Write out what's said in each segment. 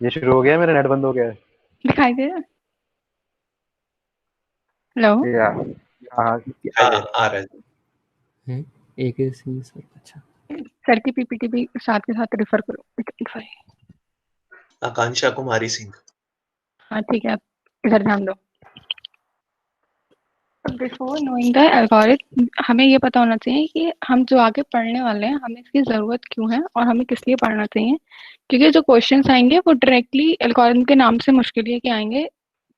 ये शुरू हो गया है, मेरा नेट बंद हो गया है। दिखाई दे रहा है? हेलो। या हाँ दिखाई दे हाँ, रहा आ रहा है। हैं? एक ही सी सर, अच्छा। सर की पीपीटी भी साथ के साथ रेफर करो। भाई आकांक्षा कुमारी सिंह। हाँ ठीक है, आप इधर ध्यान दो। बिफोर नोइंग द एल्गोरिथम हमें ये पता होना चाहिए कि हम जो आगे पढ़ने वाले हैं हमें इसकी ज़रूरत क्यों है और हमें किस लिए पढ़ना चाहिए। क्योंकि जो क्वेश्चंस आएंगे वो डायरेक्टली एल्गोरिथम के नाम से मुश्किल है कि आएंगे,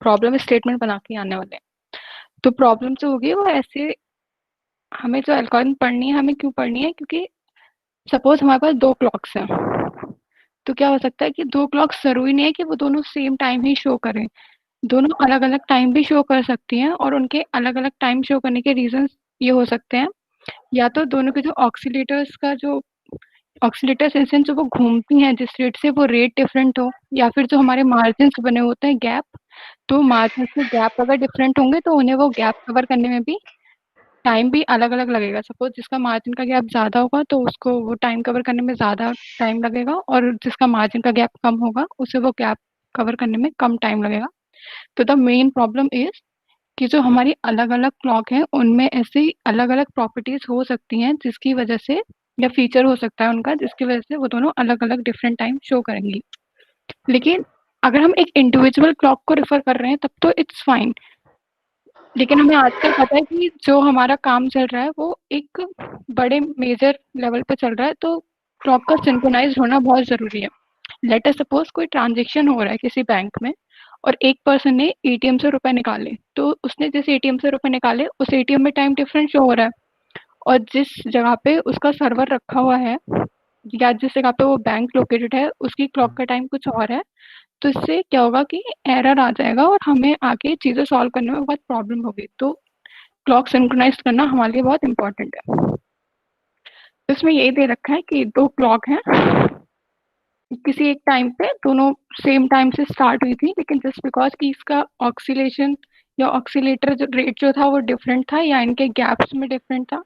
प्रॉब्लम स्टेटमेंट बना के आने वाले हैं। तो प्रॉब्लम जो होगी वो ऐसे, हमें जो एल्गोरिथम पढ़नी है हमें क्यों पढ़नी है, क्योंकि सपोज हमारे पास दो क्लॉक्स हैं, तो क्या हो सकता है कि दो क्लॉक्स ज़रूरी नहीं है कि वो दोनों सेम टाइम ही शो करें, दोनों अलग-अलग टाइम भी शो कर सकती हैं और उनके अलग-अलग टाइम शो करने के रीज़न्स ये हो सकते हैं, या तो दोनों के जो ऑक्सीलेटर्स का जो ऑक्सीलेटर्स इन सेंस जो वो घूमती हैं जिस रेट से वो रेट डिफरेंट हो, या फिर जो हमारे मार्जिन्स बने होते हैं गैप, तो मार्जिन्स में गैप अगर डिफरेंट होंगे तो उन्हें वो गैप कवर करने में भी टाइम भी अलग-अलग लगेगा। सपोज़ जिसका मार्जिन का गैप ज़्यादा होगा तो उसको वो टाइम कवर करने में ज़्यादा टाइम लगेगा और जिसका मार्जिन का गैप कम होगा उसे वो गैप कवर करने में कम टाइम लगेगा। तो द मेन प्रॉब्लम इज़ कि जो हमारी अलग-अलग क्लॉक हैं उनमें ऐसी अलग-अलग प्रॉपर्टीज़ हो सकती हैं जिसकी वजह से, या फीचर हो सकता है उनका जिसकी वजह से वो दोनों अलग-अलग डिफरेंट टाइम शो करेंगी। लेकिन अगर हम एक इंडिविजुअल क्लॉक को रेफ़र कर रहे हैं तब तो इट्स फाइन। लेकिन हमें आजकल पता है कि जो हमारा काम चल रहा है वो एक बड़े मेजर लेवल पे चल रहा है, तो क्लॉक का सिंक्रोनाइज़्ड होना बहुत ज़रूरी है। लेट अस सपोज़ कोई ट्रांज़ैक्शन हो रहा है किसी बैंक में और एक पर्सन ने एटीएम से रुपए निकाले, तो उसने जिस एटीएम से रुपए निकाले उस एटीएम में टाइम डिफरेंट शो हो रहा है, और जिस जगह पे उसका सर्वर रखा हुआ है या जिस जगह पे वो बैंक लोकेटेड है उसकी क्लॉक का टाइम कुछ और है। तो इससे क्या होगा कि एरर आ जाएगा और हमें आगे चीज़ें सॉल्व करने में बहुत प्रॉब्लम होगी। तो क्लॉक सिंक्रोनाइज़ करना हमारे लिए बहुत इम्पोर्टेंट है। तो इसमें यही दे रखा है कि 2 क्लॉक हैं, किसी एक टाइम पे दोनों सेम टाइम से स्टार्ट हुई थी, लेकिन जस्ट बिकॉज़ कि इसका ऑक्सीलेशन या ऑक्सीलेटर जो रेट जो था वो डिफरेंट था या इनके गैप्स में डिफरेंट था,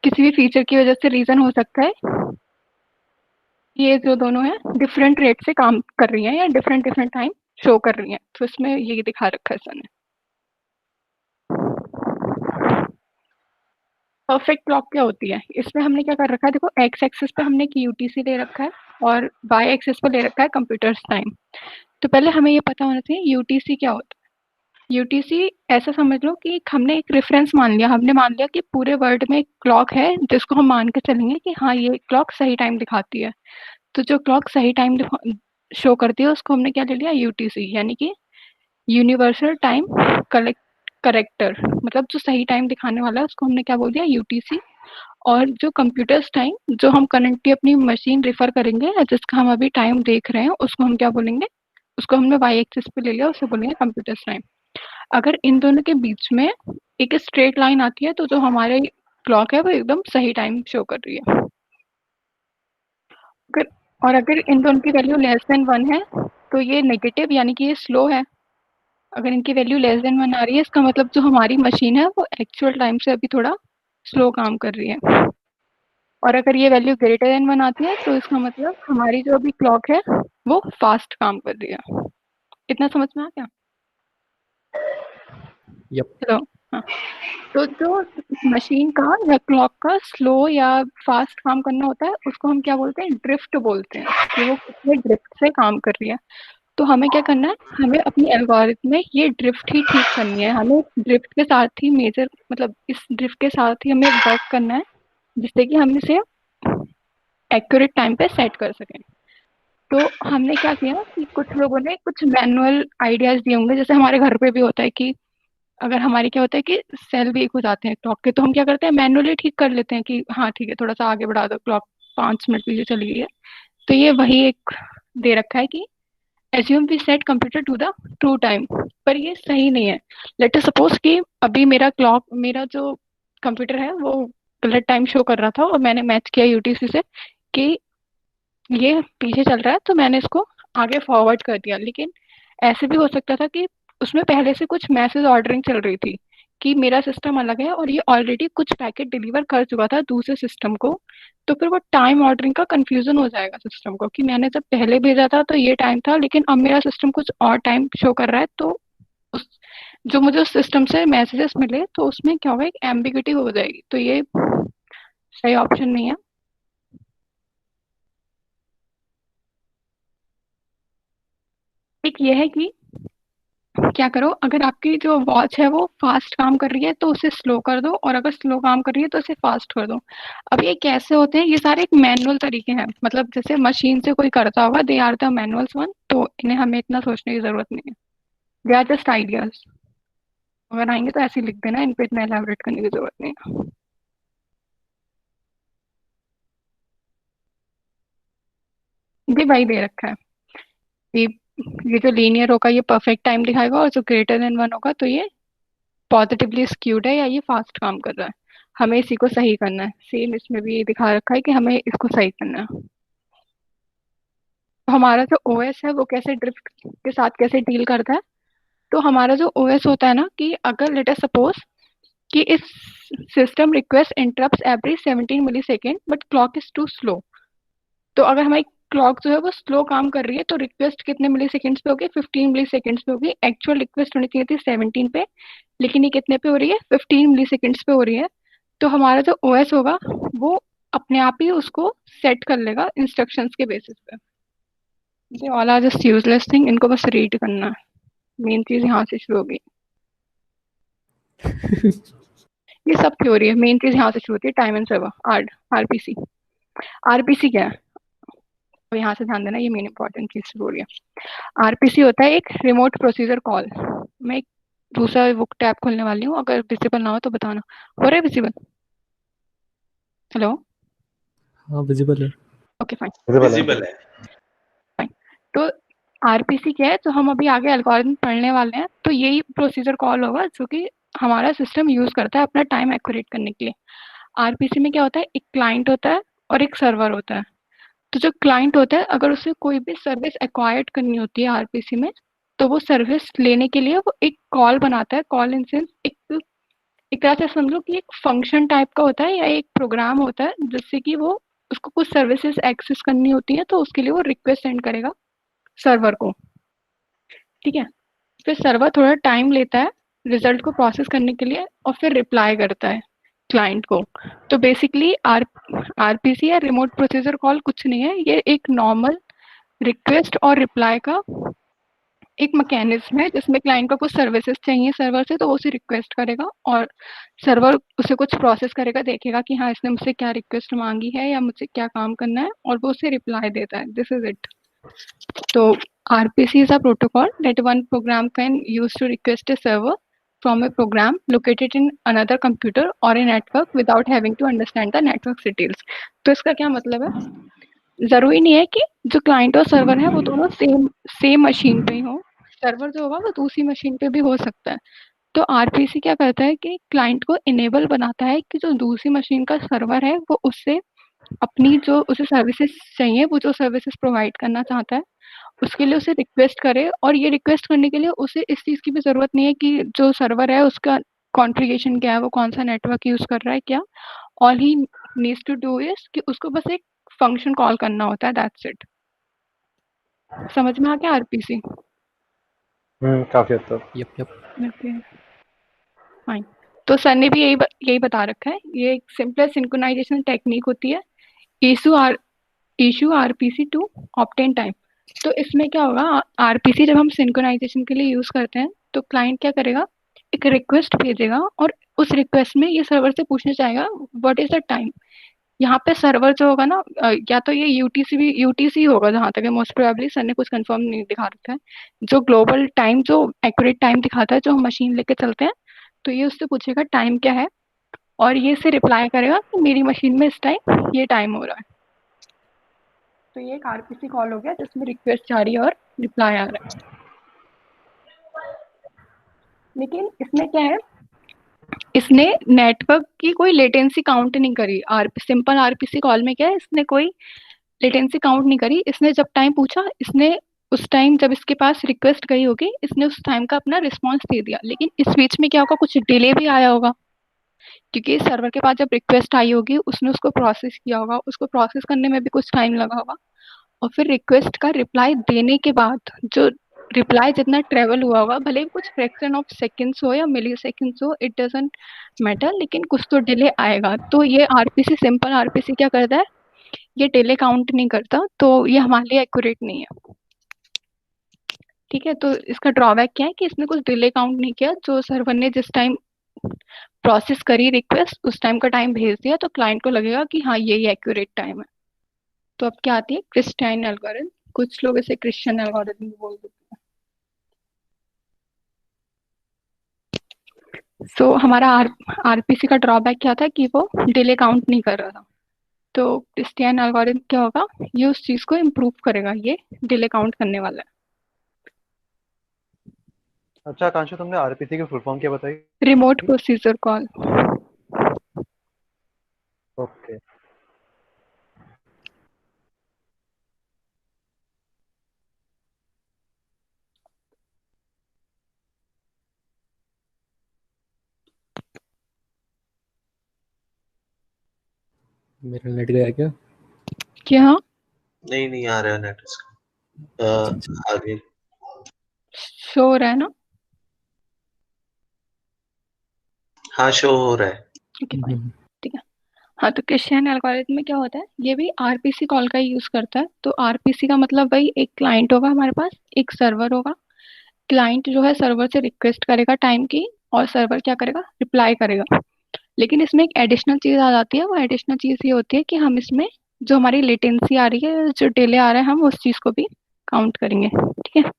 किसी भी फीचर की वजह से रीज़न हो सकता है, ये जो दोनों हैं डिफरेंट रेट से काम कर रही हैं या डिफरेंट डिफरेंट टाइम शो कर रही हैं। तो इसमें यही दिखा रखा है सर ने। परफेक्ट क्लॉक क्या होती है? इसमें हमने क्या कर रखा है, देखो एक्स एक्सिस पे हमने एक यूटीसी ले रखा है और वाई एक्सिस पे ले रखा है कंप्यूटर्स टाइम। तो पहले हमें ये पता होना चाहिए यूटीसी क्या होता है। यूटीसी ऐसा समझ लो कि हमने एक रेफरेंस मान लिया, हमने मान लिया कि पूरे वर्ल्ड में एक क्लॉक है जिसको हम मान के चलेंगे कि हाँ ये क्लॉक सही टाइम दिखाती है। तो जो क्लॉक सही टाइम शो करती है उसको हमने क्या ले लिया, यूटीसी, यानी कि यूनिवर्सल टाइम कलेक्ट करेक्टर, मतलब जो सही टाइम दिखाने वाला है उसको हमने क्या बोल दिया, यूटीसी। और जो कंप्यूटर्स टाइम जो हम करंटली अपनी मशीन रेफर करेंगे या जिसका हम अभी टाइम देख रहे हैं उसको हम क्या बोलेंगे, उसको हमने वाई एक्सिस पे ले लिया, उसे बोलेंगे कंप्यूटर्स टाइम। अगर इन दोनों के बीच में एक स्ट्रेट लाइन आती है तो जो हमारे क्लॉक है वो एकदम सही टाइम शो कर रही है। अगर और अगर इन दोनों की वैल्यू लेस देन 1 है तो ये नेगेटिव यानी कि ये स्लो है। अगर इनकी वैल्यू लेस देन 1 आ रही है इसका मतलब जो हमारी मशीन है वो एक्चुअल टाइम से अभी थोड़ा स्लो काम कर रही है। और अगर ये वैल्यू ग्रेटर देन 1 आती है तो इसका मतलब हमारी जो अभी क्लॉक है वो फास्ट काम कर रही है। इतना समझ में आ गया? यप। चलो। हाँ, तो जो मशीन का या क्लॉक का स्लो या फास्ट काम करना होता है उसको हम क्या बोलते हैं, ड्रिफ्ट बोलते हैं, कि वो कितने ड्रिफ्ट से काम कर रही है। तो हमें क्या करना है, हमें अपनी एल्गोरिथम में ये ड्रिफ्ट ही ठीक करनी है, हमें ड्रिफ्ट के साथ ही मेजर मतलब इस ड्रिफ्ट के साथ ही हमें वर्क करना है जिससे कि हम इसे एक्यूरेट टाइम पे सेट कर सकें। तो हमने क्या किया कि कुछ लोगों ने कुछ मैनुअल आइडियाज दिए होंगे, जैसे हमारे घर पे भी होता है कि अगर हमारी क्या होता है कि सेल वीक हो जाते हैं क्लॉक के, तो हम क्या करते हैं मैनुअली ठीक कर लेते हैं कि हाँ ठीक है थोड़ा सा आगे बढ़ा दो, क्लॉक 5 मिनट पीछे चली गई है। तो ये वही एक दे रखा है कि assume we set computer to the true time, पर ये सही नहीं है। लेट अस सपोज कि अभी मेरा जो कंप्यूटर है वो गलत टाइम शो कर रहा था और मैंने मैच किया यूटीसी से कि ये पीछे चल रहा है, तो मैंने इसको आगे फॉरवर्ड कर दिया। लेकिन ऐसे भी हो सकता था कि उसमें पहले से कुछ मैसेज ऑर्डरिंग चल रही थी कि मेरा सिस्टम अलग है और ये ऑलरेडी कुछ पैकेट डिलीवर कर चुका था दूसरे सिस्टम को, तो फिर वो टाइम ऑर्डरिंग का कंफ्यूजन हो जाएगा सिस्टम को कि मैंने जब पहले भेजा था तो ये टाइम था, लेकिन अब मेरा सिस्टम कुछ और टाइम शो कर रहा है। तो उस जो मुझे उस सिस्टम से मैसेजेस मिले तो उसमें क्या होगा, एक एम्बिग्यूटी हो जाएगी। तो ये सही ऑप्शन नहीं है। एक ये है कि क्या करो, अगर आपकी जो वॉच है वो फास्ट काम कर रही है तो उसे स्लो कर दो, और अगर स्लो काम कर रही है तो उसे फास्ट कर दो। अब ये कैसे होते हैं, ये सारे एक मैनुअल तरीके हैं, मतलब जैसे मशीन से कोई करता होगा, they are the manuals one, तो इन्हें हमें इतना सोचने की जरूरत नहीं है, दे आर जस्ट आइडियाज। अगर आएंगे तो ऐसे ही लिख देना, इन पे इतना एलैबोरेट करने की जरूरत नहीं है। ये भाई दे रखा है, ये ये जो लीनियर होगा ये परफेक्ट टाइम दिखाएगा, और जो ग्रेटर देन 1 होगा तो ये पॉजिटिवली स्क्यूड है या ये फास्ट काम कर रहा है। हमें इसी को सही करना है। सेम इसमें भी ये दिखा रखा है कि हमें इसको सही करना है। तो हमारा जो ओएस है वो कैसे ड्रिफ्ट के साथ कैसे डील करता है, तो हमारा जो ओएस होता है ना, कि अगर लेट अस सपोज कि इस system request interrupts every 17 millisecond but clock is too slow. तो अगर हमारी क्लॉक जो है वो स्लो काम कर रही है तो रिक्वेस्ट कितने मिली सेकेंड्स पे होगी, 15 मिली सेकेंड्स पे होगी। एक्चुअल रिक्वेस्ट होनी चाहिए थी 17 पे, लेकिन ये कितने पे हो रही है, 15 मिली सेकेंड्स पे हो रही है। तो हमारा जो ओएस होगा वो अपने आप ही उसको सेट कर लेगा इंस्ट्रक्शंस के बेसिस पे। ये all are just useless thing, इनको बस रीड करना है। मेन चीज यहाँ से शुरू होगी। ये सब थ्योरी है, मेन चीज यहाँ से शुरू होती है, time and server, RPC. RPC क्या है, तो यहाँ से ध्यान देना, ये मेन इंपॉर्टेंट चीज शुरू हो रही है। आरपीसी होता है एक रिमोट प्रोसीजर कॉल। मैं एक दूसरा बुक टैब खोलने वाली हूँ, अगर विजिबल ना हो तो बताना। हो रहा है विजिबल? हेलो? हाँ विजिबल है। Okay fine. विजिबल है। तो आरपीसी क्या है, तो हम अभी आगे एल्गोरिथम पढ़ने वाले हैं, तो यही प्रोसीजर कॉल होगा जो कि हमारा सिस्टम यूज करता है अपना टाइम एक्यूरेट करने के लिए। आरपीसी में क्या होता है, एक क्लाइंट होता है और एक सर्वर होता है। तो जो क्लाइंट होता है, अगर उसे कोई भी सर्विस एक्वायर्ड करनी होती है आरपीसी में, तो वो सर्विस लेने के लिए वो एक कॉल बनाता है। कॉल इन सेंस एक तरह से समझ लो कि एक फंक्शन टाइप का होता है या एक प्रोग्राम होता है, जिससे कि वो उसको कुछ सर्विसेज एक्सेस करनी होती है, तो उसके लिए वो रिक्वेस्ट सेंड करेगा सर्वर को। ठीक है, फिर सर्वर थोड़ा टाइम लेता है रिजल्ट को प्रोसेस करने के लिए, और फिर रिप्लाई करता है क्लाइंट को। तो बेसिकली आरपीसी या रिमोट प्रोसीजर कॉल कुछ नहीं है, ये एक नॉर्मल रिक्वेस्ट और रिप्लाई का एक मैकेनिज्म है, जिसमें क्लाइंट को कुछ सर्विसेज चाहिए सर्वर से, तो वो उसे रिक्वेस्ट करेगा और सर्वर उसे कुछ प्रोसेस करेगा, देखेगा कि हाँ इसने मुझसे क्या रिक्वेस्ट मांगी है या मुझे क्या काम करना है, और वो उसे रिप्लाई देता है। This is it. तो RPC is a protocol that one program can use to request a server from a program located in another computer or a network without having to understand the network details. तो इसका क्या मतलब है, जरूरी नहीं है कि जो क्लाइंट और सर्वर है वो दोनों सेम मशीन पे ही हो, सर्वर जो होगा वो दूसरी मशीन पे भी हो सकता है। तो आरपीसी क्या करता है कि क्लाइंट को इनेबल बनाता है कि जो दूसरी मशीन का सर्वर है वो उससे अपनी जो उसे सर्विसेज चाहिए, वो जो सर्विसेज प्रोवाइड करना चाहता है उसके लिए उसे रिक्वेस्ट करे। और ये रिक्वेस्ट करने के लिए उसे इस चीज़ की भी ज़रूरत नहीं है कि जो सर्वर है उसका कॉन्फ़िगरेशन क्या है, वो कौन सा नेटवर्क यूज़ कर रहा है क्या। All he needs to do is कि उसको बस एक फंक्शन कॉल करना होता है, दैट्स इट। समझ में आ गया आरपीसी? काफी हद तक। Yup okay fine. तो सर ने भी यही बता रखा है, ये एक सिंपलेस्ट सिंक्रोनाइजेशन टेक्निक होती है, issue RPC to obtain time. तो इसमें क्या होगा, आरपीसी जब हम सिंक्रोनाइजेशन के लिए यूज करते हैं तो क्लाइंट क्या करेगा, एक रिक्वेस्ट भेजेगा और उस रिक्वेस्ट में ये सर्वर से पूछना चाहेगा व्हाट इज द टाइम। यहाँ पे सर्वर जो होगा ना, या तो ये यूटीसी होगा जहाँ तक है मोस्ट प्रोबेबली, सर ने कुछ कंफर्म नहीं दिखा रखा है। जो ग्लोबल टाइम, जो एक्यूरेट टाइम दिखाता है, जो हम मशीन लेके चलते हैं, तो ये उससे पूछेगा टाइम क्या है, और ये से रिप्लाई करेगा कि मेरी मशीन में इस टाइम ये टाइम हो रहा है। तो ये एक आरपीसी कॉल हो गया जिसमें रिक्वेस्ट जा रही है और रिप्लाई आ रहा है। लेकिन इसमें क्या है, इसने नेटवर्क की कोई लेटेंसी काउंट नहीं करी। सिंपल आरपीसी कॉल में क्या है, इसने कोई लेटेंसी काउंट नहीं करी। इसने जब टाइम पूछा, इसने उस टाइम जब इसके पास रिक्वेस्ट गई होगी, इसने उस टाइम का अपना रिस्पॉन्स दे दिया, लेकिन इस बीच में क्या होगा, कुछ डिले भी आया होगा, क्योंकि सर्वर के पास जब रिक्वेस्ट आई होगी उसने उसको प्रोसेस किया होगा, उसको प्रोसेस करने में भी कुछ टाइम लगा होगा, और फिर रिक्वेस्ट का रिप्लाई देने के बाद जो रिप्लाई जितना ट्रेवल हुआ होगा, भले ही कुछ फ्रैक्शन ऑफ सेकंड्स हो या मिली सेकंड्स हो, इट डजंट मैटर, लेकिन कुछ तो डिले आएगा। तो ये आरपीसी, सिंपल आरपीसी क्या करता है, ये डिले काउंट नहीं करता, तो ये हमारे लिए एक्यूरेट नहीं है। ठीक है, तो इसका ड्रॉबैक क्या है कि इसने कुछ डिले काउंट नहीं किया, जो सर्वर ने जिस टाइम प्रोसेस करी रिक्वेस्ट उस टाइम का टाइम भेज दिया, तो क्लाइंट को लगेगा कि हाँ ये एक्यूरेट टाइम है। तो अब क्या आती है, क्रिस्टियन एल्गोरिथम, कुछ लोग इसे क्रिश्चियन एल्गोरिथम भी बोल देते हैं। सो हमारा आरपीसी का ड्रॉबैक क्या था कि वो डिले काउंट नहीं कर रहा था। तो क्रिस्टियन एल्गोरिथम क्या होगा, ये उस चीज को इम्प्रूव करेगा, ये डिले काउंट करने वाला है। अच्छा आकांक्षा, तुमने आरपीसी की फुल फॉर्म क्या बताई? Remote procedure call. ओके। मेरा नेट गया क्या? क्या? नहीं आ रहा है नेट इसका। अच्छा। आगे शो हो रहा है ना? हाँ शो हो रहा है। ठीक है, ठीक है। हाँ, तो क्रिश्चियन एल्गोरिथम में क्या होता है, ये भी आरपीसी कॉल का यूज करता है। तो आरपीसी का मतलब वही, एक क्लाइंट होगा हमारे पास, एक सर्वर होगा। क्लाइंट जो है सर्वर से रिक्वेस्ट करेगा टाइम की, और सर्वर क्या करेगा, रिप्लाई करेगा। लेकिन इसमें एक एडिशनल चीज आ जाती है, वो एडिशनल चीज ये होती है कि हम इसमें जो हमारी लेटेंसी आ रही है, जो डिले आ रहा है, हम उस चीज को भी काउंट करेंगे। ठीक है,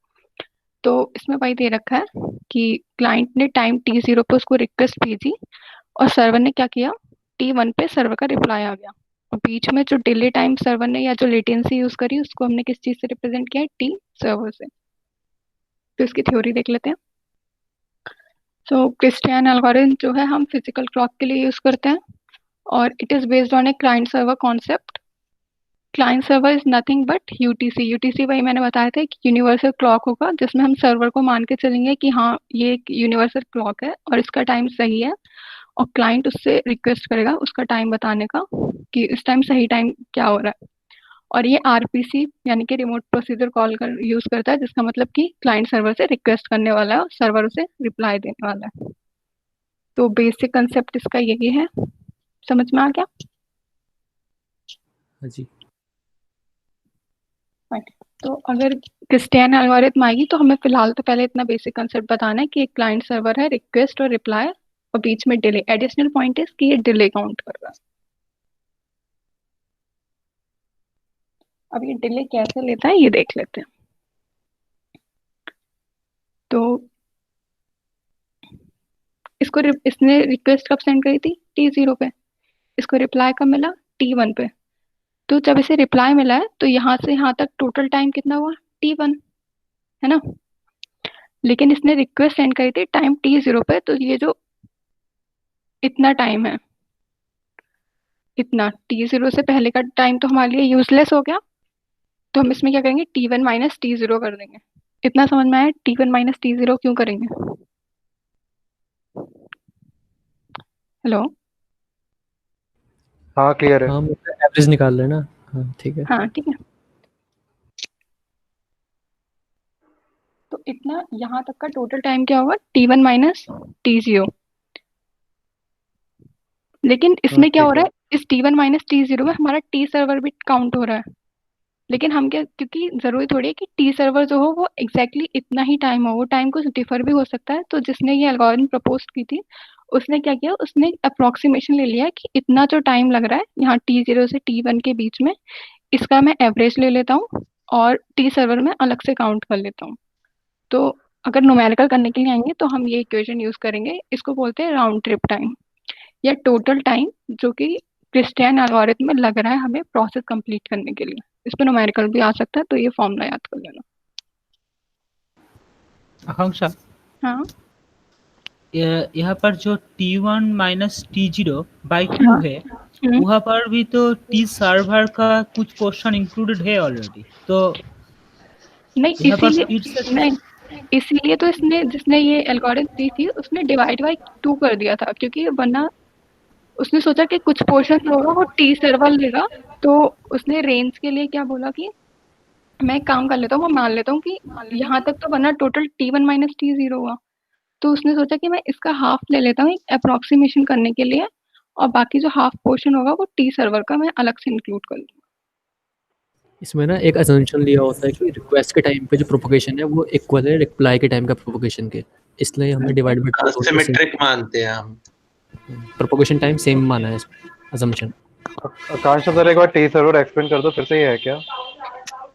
तो इसमें वही दे रखा है कि क्लाइंट ने टाइम T0 पे उसको रिक्वेस्ट भेजी, और सर्वर ने क्या किया, T1 पे सर्वर का रिप्लाई आ गया, और बीच में जो डिले टाइम सर्वर ने या जो लेटेंसी यूज करी, उसको हमने किस चीज से रिप्रेजेंट किया है, T सर्वर से। तो इसकी थ्योरी देख लेते हैं। तो क्रिस्टियन एल्गोरिथम जो है हम फिजिकल क्लॉक के लिए यूज करते हैं, और it is based on a client server concept. Client server is nothing but UTC. UTC वही मैंने बताया था कि यूनिवर्सल क्लॉक होगा, जिसमें हम सर्वर को मान के चलेंगे कि हाँ ये एक यूनिवर्सल क्लॉक है और इसका टाइम सही है, और क्लाइंट उससे रिक्वेस्ट करेगा उसका टाइम बताने का कि इस टाइम सही टाइम क्या हो रहा है। और ये आरपीसी यानी कि रिमोट प्रोसीजर कॉल कर यूज करता है, जिसका मतलब कि क्लाइंट सर्वर से रिक्वेस्ट करने वाला है और सर्वर उसे रिप्लाई देने वाला है। तो बेसिक कंसेप्ट इसका यही है, समझ में आ गया? हाँ जी। तो अगर क्रिस्टियन एल्गोरिथम आएगी तो हमें फिलहाल तो पहले इतना बेसिक कंसेप्ट बताना है कि एक क्लाइंट सर्वर है, रिक्वेस्ट और रिप्लाई, और बीच में डिले। एडिशनल पॉइंट इज कि ये डिले काउंट कर रहा है। अब ये डिले कैसे लेता है ये देख लेते हैं। तो इसने रिक्वेस्ट कब सेंड करी थी, T0 पे। इसको रिप्लाई कब मिला, T1 पे। तो जब इसे रिप्लाई मिला है तो यहाँ से यहाँ तक टोटल टाइम कितना हुआ, T1, है ना। लेकिन इसने रिक्वेस्ट सेंड करी थी टाइम T0 पे, तो ये जो इतना टाइम है, इतना T0 से पहले का टाइम तो हमारे लिए यूजलेस हो गया। तो हम इसमें क्या करेंगे, T1 माइनस T0 कर देंगे। इतना समझ में आया, T1 माइनस T0 क्यों करेंगे? हेलो। हाँ क्लियर है। हाँ मतलब एवरेज निकाल लेना। हाँ ठीक है। हाँ ठीक है, तो इतना यहाँ तक का टोटल टाइम क्या होगा, T1 माइनस T0। लेकिन इसमें क्या हो ठीक रहा है। है, इस T1 माइनस T0 में हमारा T सर्वर भी काउंट हो रहा है। लेकिन हम क्या, क्योंकि जरूरी थोड़ी है कि T सर्वर जो हो वो एग्जैक्टली इतना ही टाइम हो, वो टाइम कुछ डिफर भी हो सकता है। तो जिसने ये एल्गोरिथम प्रपोज की थी, उसने क्या किया, उसने अप्रोक्सीमेशन ले लिया कि इतना जो टाइम लग रहा है यहाँ T0 से T1 के बीच में, इसका मैं एवरेज ले लेता हूँ और T सर्वर में अलग से काउंट कर लेता हूँ। तो अगर न्यूमेरिकल करने के लिए आएंगे तो हम ये इक्वेशन यूज करेंगे, इसको बोलते हैं राउंड ट्रिप टाइम या टोटल टाइम, जो कि क्रिस्टियन एल्गोरिथम में लग रहा है हमें प्रोसेस कंप्लीट करने के लिए। इस पे न्यूमेरिकल भी आ सकता है, तो ये फॉर्मूला याद कर लेना। आकांक्षा, हाँ यहाँ पर जो T1 minus T0 by two हाँ। है, वहाँ पर भी तो T सर्वर का कुछ पोर्शन इंक्लूडेड है ऑलरेडी। तो नहीं यहाँ पर इसीलिए तो इट्स नहीं इसीलिए तो इसने जिसने ये एल्गोरिथम दी थी उसने डिवाइड बाय 2 कर दिया था, क्योंकि वरना उसने सोचा कि कुछ पोर्शन होगा वो टी सर्वर लेगा, तो उसने रेंज के लिए क्या बोला कि मैं एक काम कर लेता हूँ, मैं मान लेता हूँ कि यहाँ तक तो बना टोटल T1 माइनस T0 हुआ, तो उसने सोचा कि मैं इसका हाफ ले लेता हूँ एक अप्रोक्सीमेशन करने के लिए, और बाकी जो हाफ पोर्शन होगा वो टी सर्वर का मैं अलग से इंक्लूड कर लूँगा। इसमें ना एक असम्पशन लिया होता है कि रिक्वेस्ट के टाइम पे जो प्रोपोगेशन है वो इक्वल है रिप्लाई के टाइम का प्रोपोगेशन के, इसलिए हमने डिवाइड बाय 2 सिमेट्रिक मानते हैं हम। प्रोपोगेशन टाइम सेम माना है असम्पशन। आकांक्ष सर एक बार टी सर्वर एक्सप्लेन कर दो फिर से, ये है क्या?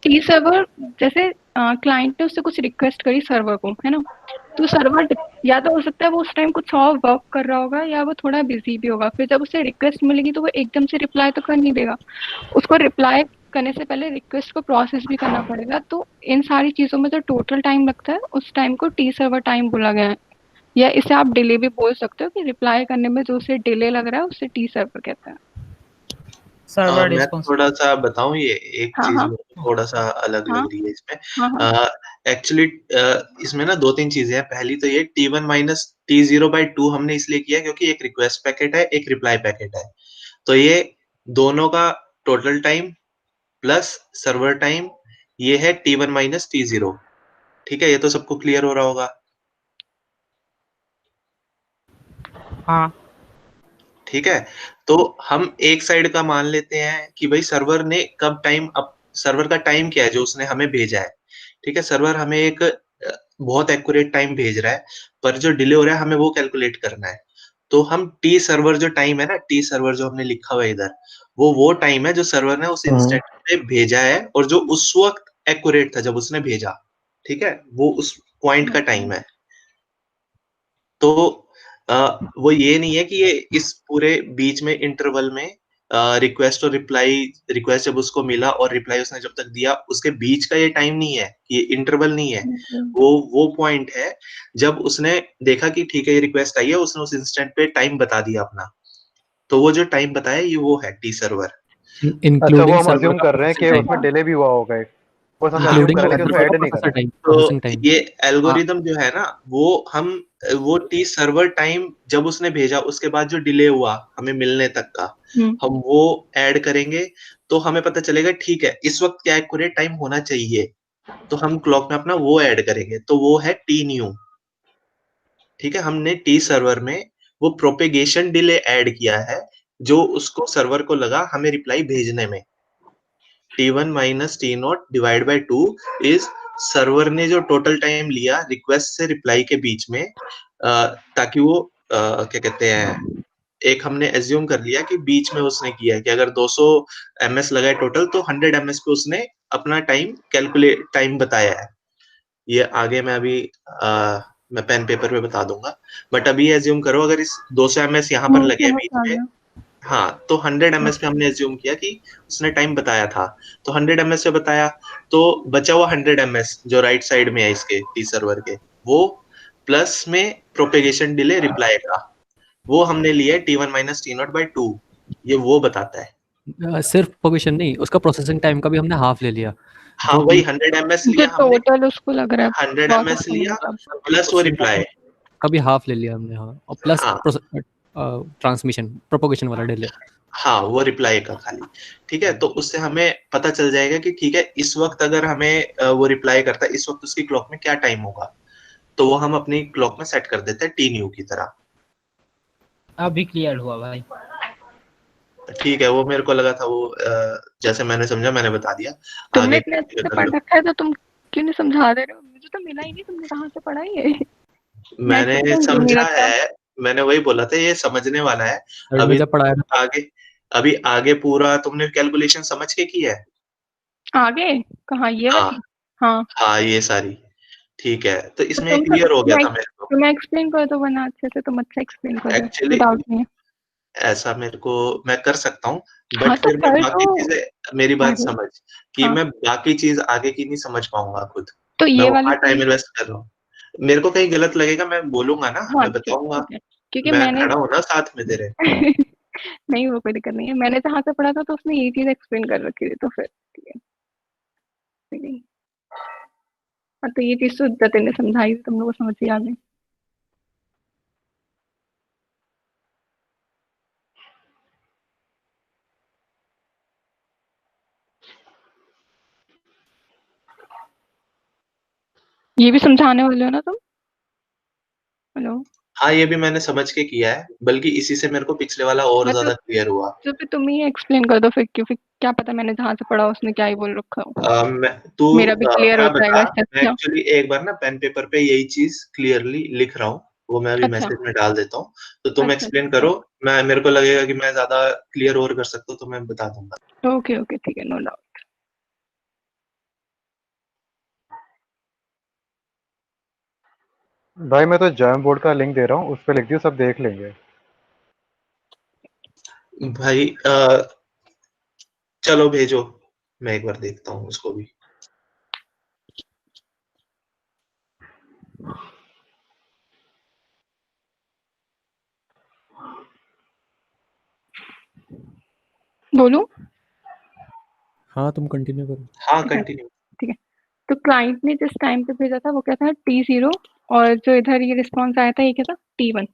टी सर्वर जैसे क्लाइंट ने उससे कुछ रिक्वेस्ट करी सर्वर को, है ना, तो सर्वर या तो हो सकता है वो उस टाइम कुछ और वर्क कर रहा होगा या वो थोड़ा बिजी भी होगा, फिर जब उसे रिक्वेस्ट मिलेगी तो वो एकदम से रिप्लाई तो कर नहीं देगा, उसको रिप्लाई करने से पहले रिक्वेस्ट को प्रोसेस भी करना पड़ेगा, तो इन सारी चीज़ों में जो टोटल टाइम लगता है उस टाइम को टी सर्वर टाइम बोला गया है, या इसे आप डिले भी बोल सकते हो कि रिप्लाई करने में जो उसे डिले लग रहा है उसे टी सर्वर कहते हैं। सर्वर मैं रिस्पांस। थोड़ा सा बताऊं, ये एक हाँ चीज हाँ मेरे को थोड़ा सा अलग हाँ लग रही है इसमें। हाँ हाँ एक्चुअली इसमें ना दो तीन चीजें हैं। पहली तो ये T1 माइनस T0/2 हमने इसलिए किया क्योंकि एक रिक्वेस्ट पैकेट है, एक रिप्लाई पैकेट है, तो ये दोनों का total time plus server time ये है T1 माइनस T0। ठीक है, ये तो सबको क्लियर हो रहा होगा। हाँ ठीक है, तो हम एक साइड का मान लेते हैं कि भाई सर्वर ने कब टाइम, अब सर्वर का टाइम क्या है जो उसने हमें भेजा है। ठीक है, सर्वर हमें एक बहुत एक्यूरेट टाइम भेज रहा है, पर जो डिले हो रहा है हमें वो कैलकुलेट करना है। तो हम टी सर्वर जो टाइम है ना, टी सर्वर जो हमने लिखा हुआ है इधर, वो टाइम है जो सर्वर ने उस इंस्टेंट पे भेजा है और जो उस वक्त एक्यूरेट था जब उसने भेजा। ठीक है, वो उस पॉइंट का टाइम है। तो वो ये नहीं है कि ये इस पूरे बीच में इंटरवल में रिक्वेस्ट और रिप्लाई, रिक्वेस्ट जब उसको मिला और रिप्लाई उसने जब तक दिया उसके बीच का ये टाइम नहीं है, ये इंटरवल नहीं है। वो पॉइंट है जब उसने देखा कि ठीक है ये रिक्वेस्ट आई है, उसने उस इंस्टेंट पे टाइम बता दिया अपना, तो वो जो टाइम बताया ये वो है टी सर्वर। अच्छा, वो इंक्लूडिंग हम सर्वर अज्यूम का कर रहे हैं प्रोसेसिंग कि टाइम, उसमें डिले भी हुआ होगा एक, बस हम अज्यूम इंक्लूडिंग कर रहे हैं लेकिन उसमें सर्वर का ऐड नहीं प्रोसेसर करा। टाइम, तो प्रोसेसिंग टाइम। ये एल्गोरिदम जो है ना, वो टी सर्वर टाइम जब उसने भेजा उसके बाद जो डिले हुआ हमें मिलने तक का, हम वो ऐड करेंगे तो हमें पता चलेगा ठीक है इस वक्त क्या एक्यूरेट टाइम होना चाहिए, तो हम क्लॉक में अपना वो ऐड करेंगे, तो वो है टी न्यू। ठीक है, हमने टी सर्वर में वो प्रोपेगेशन डिले ऐड किया है जो उसको सर्वर को लगा हमें रिप्लाई भेजने में। T1 minus T0 divide by 2 is server ने जो टोटल टाइम लिया रिक्वेस्ट से रिप्लाई के बीच में, ताकि वो क्या कहते हैं, एक हमने एज्यूम कर लिया कि बीच में उसने किया कि अगर 200 ms लगा है टोटल तो 100 ms पे उसने अपना टाइम बताया है। ये आगे मैं अभी मैं पेन पेपर पे बता दूंगा, बट अभी एज्यूम करो अगर इस 200 ms यहाँ पर लगे हैं बीच में, हाँ, तो 100 ms पे हमने एज्यूम किया कि उसने टाइम बताया था, तो 100 ms पे बताया, तो बचा हुआ 100 ms जो राइट साइड में है इसके टी सर्वर के, वो प्लस में प्रोपेगेशन डिले रिप्लाई का, वो हमने लिया T1 माइनस T0/2, ये वो बताता है। सिर्फ प्रोपोगेशन नहीं, उसका प्रोसेसिंग टाइम का भी हमने हाफ ले लिया। हाँ, जो वही बीच 100 ms जो लिया हमने, टोटल उसको लग रहा है 100 प्रोसेस ms होने लिया का। प्लस वो रिप्लाई। का भी हाफ ले लिया हमने, हाँ, और प्लस हाँ ट्रांसमिशन प्रोपोगेशन वाला डिले। हाँ, वो रिप्लाई का खाली। ठीक है, तो उससे हमें पता चल जाएगा कि ठीक है इस वक्त अगर हमें वो रिप्लाई करता है इस वक्त उसकी क्लॉक में क्या टाइम होगा, तो वो हम अपनी क्लॉक में सेट कर देते हैं टी न्यू की तरह। अभी क्लियर हुआ भाई। ठीक है, वो मेरे को लगा था वो जैसे मैंने समझा मैंने बता दिया। तुमने आगे इतने अच्छे से कर पढ़ लो। रखा है तो तुम क्यों नहीं समझा दे रहे हो? मुझे तो मिला ही नहीं, तुमने कहाँ से पढ़ा ये? मैं मैंने तो समझा जूनियर था। है, मैंने वही बोला था ये समझने वाला है। थर्ड में अभी जब पढ़ाया था आगे, अभी आगे पूरा तुमने कैलकुलेशन समझ के की है। आगे कहाँ, ये हाँ वाली? हाँ हाँ, ये सारी ठीक है, तो तो इसमें क्लियर हो गया था मेरे को। तुम्हें एक्सप्लेन कर दो वरना अच्छे से, तुम अच्छा एक्सप्लेन कर दो, एक्चुअली कोई डाउट नहीं है। ऐसा मेरे को मैं कर सकता हूँ, हाँ बट तो फिर मैं कर बाकी दो चीजें, मेरी बात आगे। समझ, कि हाँ मैं बाकी चीज आगे की नहीं समझ पाऊंगा खुद, तो मैं ये वाली वहां टाइम चीज, इन्वेस्ट कर रहा हूँ। मेरे को कहीं गलत लगेगा मैं बोलूंगा ना, हाँ मैं ठीक बताऊंगा, ठीक है, क्योंकि मैं मैंने खड़ा हूँ ना साथ में तेरे। नहीं वो कोई दिक्कत नहीं है, मैंने जहाँ से पढ़ा था तो उसने ये चीज एक्सप्लेन कर रखी थी, तो फिर ठीक है। हाँ, तो ये चीज तो जतिन ने समझाई, तुम लोगों को समझ ही आ गई। ये भी समझाने वाले हो ना तुम? हेलो? हाँ, ये भी मैंने समझ के किया है, बल्कि इसी से मेरे को पिछले वाला और हाँ, ज़्यादा क्लियर हुआ। तो फिर तुम ही एक्सप्लेन कर दो फिर, क्यों, फिर क्या पता मैंने जहाँ से पढ़ा उसने क्या ही बोल रखा हो। मेरा भी क्लियर हो मैं जाएगा बता, इससे मैं अच्छा। एक्चुअली एक बार ना पेन पेपर पे यही चीज़ क्लियरली लिख रहा हूँ, वो मैं अभी अच्छा, मैसेज में डाल देता हूँ, तो तुम अच्छा, एक्सप्लेन करो, मैं मेरे को लगेगा कि मैं ज़्यादा क्लियर और कर सकता हूँ, तो मैं बता दूँगा। ओके, ओके, ठीक है, नो डाउट। भाई मैं तो जैम बोर्ड का लिंक दे रहा हूँ, उस पे लिख दियो, सब देख लेंगे। भाई चलो भेजो, मैं एक बार देखता हूँ उसको भी। बोलूं? हाँ, तुम कंटिन्यू करो। हाँ, ठीक है, कंटिन्यू। ठीक है। तो क्लाइंट ने जिस टाइम पे भेजा था वो क्या था, T0, और जो इधर ये रिस्पॉन्स आया था ये क्या था, T1।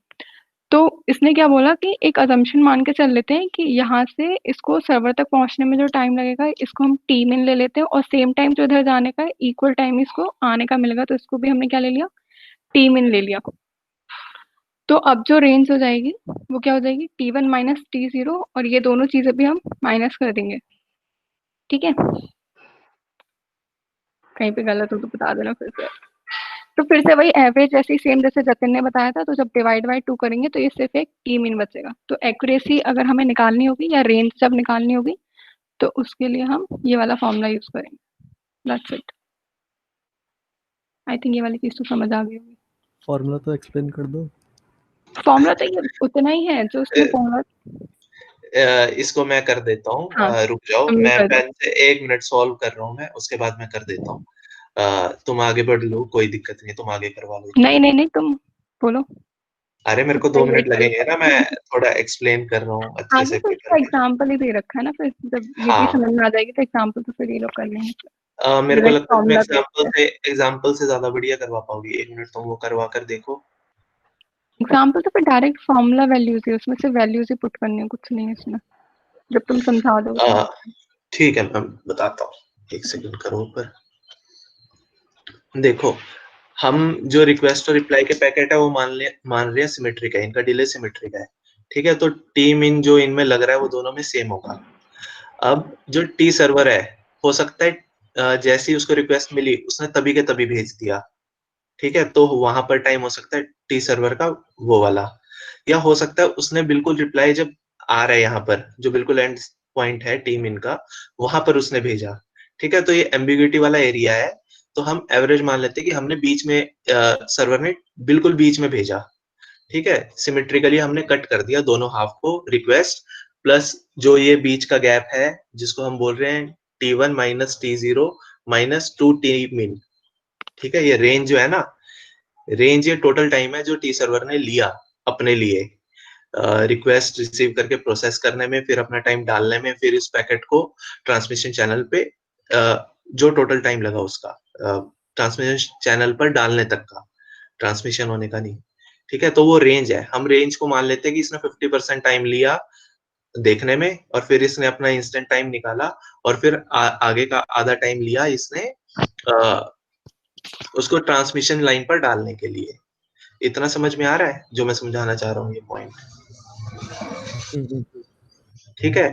तो इसने क्या बोला कि एक अजम्पशन मान के चल लेते हैं कि यहाँ से इसको सर्वर तक पहुंचने में जो टाइम लगेगा इसको हम टी मिन ले लेते हैं, और सेम टाइम जो इधर जाने का इक्वल टाइम इसको आने का मिलेगा, तो इसको भी हमने क्या ले लिया, टी मिन ले लिया। तो अब जो रेंज हो जाएगी वो क्या हो जाएगी, T1 माइनस T0, और ये दोनों चीजें भी हम माइनस कर देंगे। ठीक है, कहीं पे गलत हो तो बता देना फिर से। तो फिर से वही एवरेज ऐसे ही सेम जैसे जतिन ने बताया था, तो जब डिवाइड बाई 2 करेंगे तो ये सिर्फ एक टी मीन बचेगा। तो एक्यूरेसी अगर हमें निकालनी होगी या रेंज जब निकालनी होगी तो उसके लिए हम ये वाला फॉर्मूला यूज करेंगे। That's it. आई थिंक ये वाली चीज तो समझ आ गई होगी। फॉर्मूला तो एक्सप्लेन कर दो। फॉर्मूला तो ये उतना ही है जो उसने फॉर्मूला। इसको मैं कर देता हूँ, हाँ, रुक जाओ, तुम ये मैं कर दो। पेन से 1 मिनट सॉल्व कर रहा हूँ मैं, उसके बाद मैं कर देता हूँ। तुम आगे बढ़ लो, कोई दिक्कत नहीं, तुम आगे करवा लो। नहीं, नहीं, नहीं, तुम बोलो। अरे मेरे को 2 मिनट लगेंगे ना, मैं थोड़ा एक्सप्लेन कर रहा हूँ अच्छे आगे से तो पेपर इसका में। एग्जाम्पल ही दे रखा है ना, फिर जब ये चीज हाँ, समझ में आ जाएगी तो एग्जाम्पल तो फिर ये लोग कर लेंगे। मेरे को डायरेक्ट लगता है तुम फॉर्मूला दे रखा है। एग्जाम्पल से ज़्यादा बढ़िया करवा पाओगी। 1 मिनट तुम वो करवा कर देखो। एग्जाम्पल तो फिर डायरेक्ट फॉर्मूला वैल्यूज है, उसमें से वैल्यूज ही पुट करनी है, कुछ नहीं है इसमें, जब तुम समझा दो तो। ठीक है, मैं बताता हूँ, 1 सेकंड करो ऊपर। देखो, हम जो रिक्वेस्ट और रिप्लाई के पैकेट है वो मान रहे हैं सिमेट्रिक है, इनका डिले सिमेट्रिक है। ठीक है, तो टी मीन जो इनमें लग रहा है वो दोनों में सेम होगा। अब जो टी सर्वर है, हो सकता है जैसे ही उसको रिक्वेस्ट मिली उसने तभी के तभी भेज दिया। ठीक है, तो वहां पर टाइम हो सकता है टी सर्वर का वो वाला, या हो सकता है उसने बिल्कुल रिप्लाई जब आ रहा है यहाँ पर जो बिल्कुल एंड पॉइंट है टी मीन का, वहां पर उसने भेजा। ठीक है, तो ये एम्बिग्यूटी वाला एरिया है, तो हम एवरेज मान लेते हैं कि हमने बीच में सर्वर ने बिल्कुल बीच में भेजा। ठीक है, सिमेट्रिकली हमने कट कर दिया दोनों हाफ को, रिक्वेस्ट प्लस जो ये बीच का गैप है जिसको हम बोल रहे हैं T1 minus T0 minus 2 T mean. ठीक है, ये रेंज जो है ना, रेंज ये टोटल टाइम है जो टी सर्वर ने लिया अपने लिए, रिक्वेस्ट रिसीव करके प्रोसेस करने में, फिर अपना टाइम डालने में, फिर इस पैकेट को ट्रांसमिशन चैनल पे जो टोटल टाइम लगा उसका ट्रांसमिशन चैनल पर डालने तक का, ट्रांसमिशन होने का नहीं। ठीक है, तो वो रेंज है, हम रेंज को मान लेते हैं कि इसने 50% टाइम लिया देखने में, और फिर इसने अपना इंस्टेंट टाइम निकाला, और फिर आगे का आधा टाइम लिया इसने उसको ट्रांसमिशन लाइन पर डालने के लिए। इतना समझ में आ रहा है जो मैं समझाना चाह रहा हूँ, ये पॉइंट? ठीक है,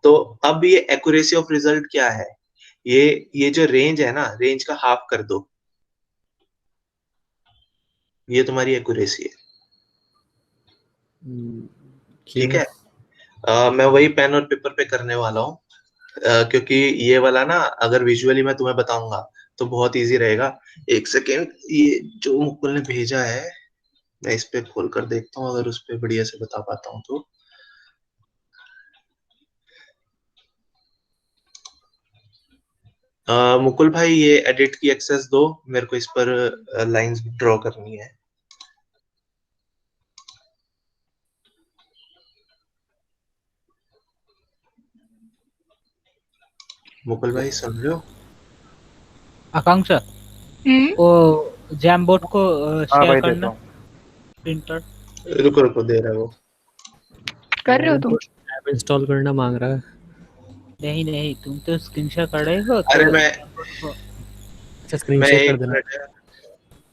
तो अब ये एक्यूरेसी ऑफ रिजल्ट क्या है, ये जो रेंज है ना, रेंज का हाफ कर दो, ये तुम्हारी एक्यूरेसी है। ठीक क्यों? है, मैं वही पेन और पेपर पे करने वाला हूँ, क्योंकि ये वाला ना अगर विजुअली मैं तुम्हें बताऊंगा तो बहुत इजी रहेगा। 1 सेकेंड, ये जो मुकुल ने भेजा है मैं इस पे खोल कर देखता हूँ, अगर उस पे बढ़िया से बता पाता हूँ तो। मुकुल भाई, ये एडिट की एक्सेस दो मेरे को, इस पर लाइंस ड्रॉ करनी है। मुकुल भाई सुन रहे हो? आकांक्षा वो जैमबोट को हाँ शेयर भाई देता करना हूँ। प्रिंटर। रुको रुको, दे रहा है वो। कर रहे हो तुम? ऐप इंस्टॉल करना मांग रहा है। नहीं नहीं, तुम तो स्क्रीनशॉट करेगा तो अरे मैं Jamboard को अच्छा स्क्रीन मैं शेयर कर एक देना। मिनट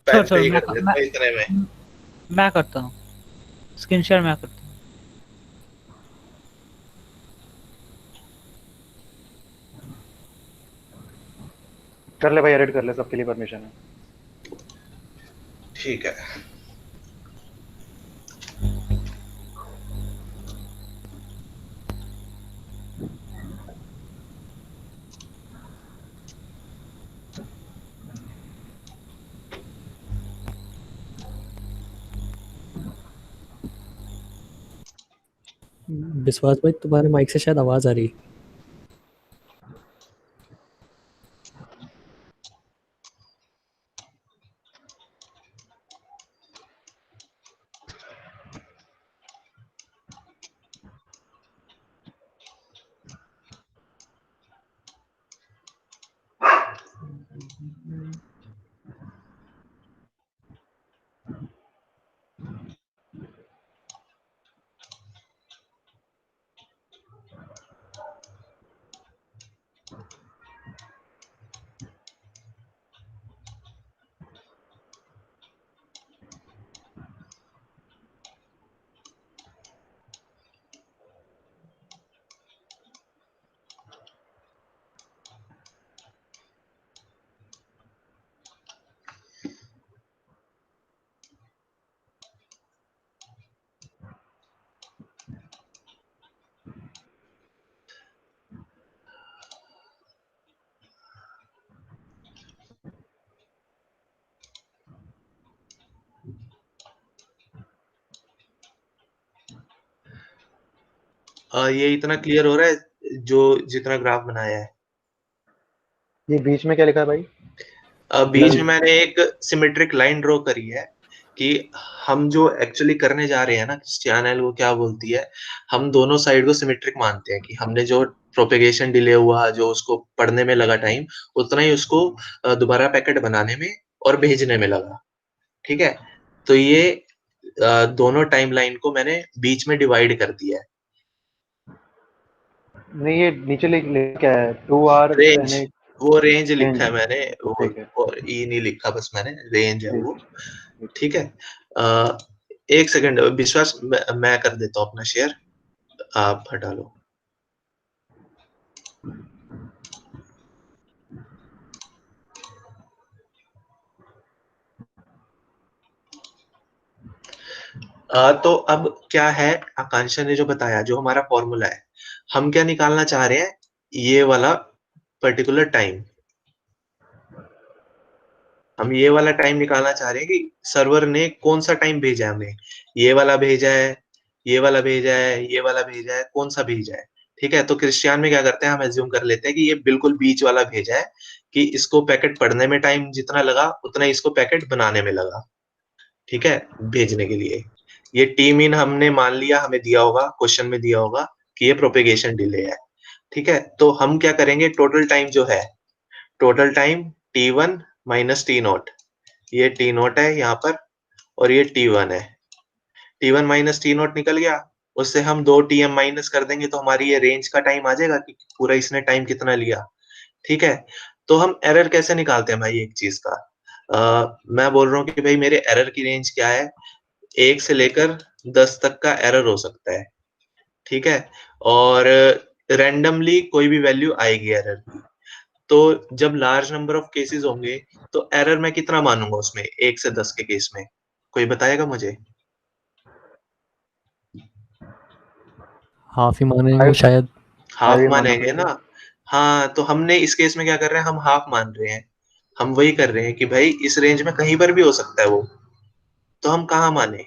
छोड़ पेन पे छोड़, ही कर देता हूँ इतने में। मैं करता हूँ, स्क्रीनशॉट मैं करता हूँ। कर ले भाई, एडिट कर ले, सबके लिए परमिशन है। ठीक है। विश्वास भाई तुम्हारे माइक से शायद आवाज आ रही है। ये इतना क्लियर हो रहा है जो जितना ग्राफ बनाया है? ये बीच में क्या लिखा है भाई? बीच में मैंने एक सिमेट्रिक लाइन ड्रॉ करी है कि हम जो एक्चुअली करने जा रहे हैं ना, क्रिस्टियानेल वो क्या बोलती है, हम दोनों साइड को सिमेट्रिक मानते हैं कि हमने जो प्रोपेगेशन डिले हुआ, जो उसको पढ़ने में लगा टाइम, उतना ही उसको दोबारा पैकेट बनाने में और भेजने में लगा। ठीक है, तो ये दोनों टाइमलाइन को मैंने बीच में डिवाइड कर दिया है। नहीं, ये नीचे क्या है? 2R रेंज, यानी वो रेंज लिखा रेंज। है मैंने, वो ठीक है। और ई नहीं लिखा, बस मैंने रेंज है वो। ठीक। ठीक है। एक सेकंड विश्वास, मैं कर देता हूँ अपना शेयर, आप हटा लो। तो अब क्या है, आकांक्षा ने जो बताया, जो हमारा फॉर्मूला है, हम क्या निकालना चाह रहे हैं, ये वाला पर्टिकुलर टाइम, हम ये वाला टाइम निकालना चाह रहे हैं कि सर्वर ने कौन सा टाइम भेजा है हमें, ये वाला भेजा है, ये वाला भेजा है, ये वाला भेजा है, कौन सा भेजा है। ठीक है, तो क्रिस्टियन में क्या करते हैं, हम एज्यूम कर लेते हैं कि ये बिल्कुल बीच वाला भेजा है, कि इसको पैकेट पढ़ने में टाइम जितना लगा उतना इसको पैकेट बनाने में लगा। ठीक है, भेजने के लिए ये टी मीन हमने मान लिया, हमें दिया होगा, क्वेश्चन में दिया होगा कि ये प्रोपेगेशन डिले है। ठीक है, तो हम क्या करेंगे, टोटल टाइम जो है, total time T1 minus T not, ये टी नॉट है यहाँ पर, और ये T1 है। T1 माइनस टी नॉट निकल गया, उससे हम 2 TM माइनस कर देंगे तो हमारी ये रेंज का टाइम आ जाएगा कि पूरा इसने टाइम कितना लिया। ठीक है, तो हम एरर कैसे निकालते हैं भाई एक चीज का, मैं बोल रहा हूँ कि भाई मेरे एरर की रेंज क्या है, 1 से लेकर 10 तक का एरर हो सकता है। ठीक है, और रैंडमली कोई भी वैल्यू आएगी एरर की। तो जब लार्ज नंबर ऑफ केसेस होंगे तो एरर मैं कितना मानूंगा उसमें, 1 से 10 के केस में, कोई बताएगा मुझे? हाफ ही मानेंगे शायद। हाफ भी मानना मानेंगे ना। हाँ, तो हमने इस केस में क्या कर रहे हैं, हम हाफ मान रहे हैं, हम वही कर रहे हैं कि भाई इस रेंज में कहीं पर भी हो सकता है वो, तो हम कहाँ माने,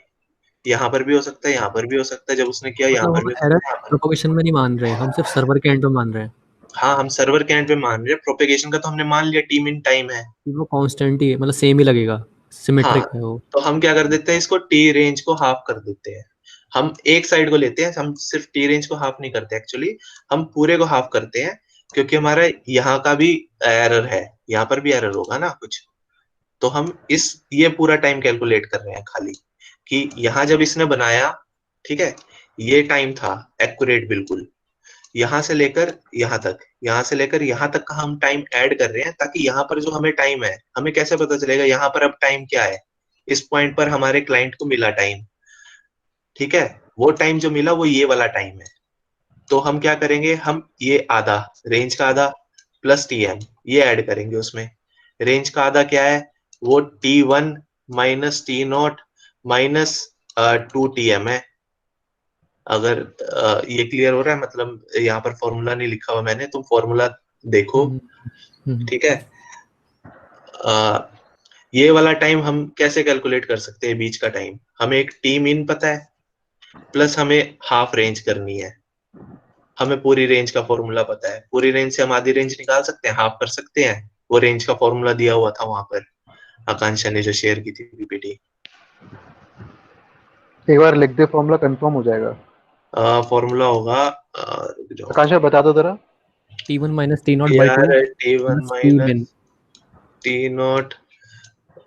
यहाँ पर भी हो सकता है, यहाँ पर भी हो सकता है, जब उसने किया यहाँ मतलब पर हम भी हो एरर सकता है, यहाँ पर। प्रोपगेशन में नहीं मान रहे, हम सिर्फ सर्वर के एंड पे मान रहे हैं हाँ, हम सर्वर के एंड पे मान रहे हैं, प्रोपेगेशन का तो हमने मान लिया टी मीन टाइम है। कि वो कांस्टेंट ही है, मतलब सेम ही लगेगा, हाँ, सिमेट्रिक है वो। तो हम क्या कर देते हैं, इसको टी रेंज को हाफ कर देते हैं, हम एक साइड को लेते हैं, हम सिर्फ टी रेंज को हाफ नहीं करते एक्चुअली, हम पूरे को हाफ करते हैं, क्योंकि हमारा यहाँ का भी एरर है, यहाँ पर भी एरर होगा ना कुछ, तो हम ये पूरा टाइम कैलकुलेट कर रहे हैं खाली, कि यहाँ जब इसने बनाया, ठीक है, ये टाइम था एक्यूरेट बिल्कुल, यहाँ से लेकर यहाँ तक, यहाँ से लेकर यहाँ तक का हम टाइम ऐड कर रहे हैं, ताकि यहाँ पर जो हमें टाइम है, हमें कैसे पता चलेगा यहाँ पर अब टाइम क्या है, इस पॉइंट पर हमारे क्लाइंट को मिला टाइम, ठीक है, वो टाइम जो मिला वो ये वाला टाइम है। तो हम क्या करेंगे, हम ये आधा, रेंज का आधा प्लस TM ये ऐड करेंगे उसमें। रेंज का आधा क्या है, वो T1 minus T0 minus 2TM है। अगर ये क्लियर हो रहा है, मतलब यहाँ पर फॉर्मूला नहीं लिखा हुआ मैंने, तुम फॉर्मूला देखो, ठीक है। ये वाला टाइम हम कैसे कैलकुलेट कर सकते हैं, बीच का टाइम, हमें एक T मीन पता है, प्लस हमें हाफ रेंज करनी है, हमें पूरी रेंज का फॉर्मूला पता है, पूरी रेंज से हम आधी रेंज निकाल सकते हैं, हाफ कर सकते हैं, वो रेंज का फॉर्मूला दिया हुआ था वहां पर, आकांक्षा ने जो शेयर की थी पीपीटी। एक बार लिख दे, फॉर्मूला कंफर्म हो जाएगा। फॉर्मूला होगा, आकांक्षा बता दो जरा। T1 minus T0 by 2 T1 minus T0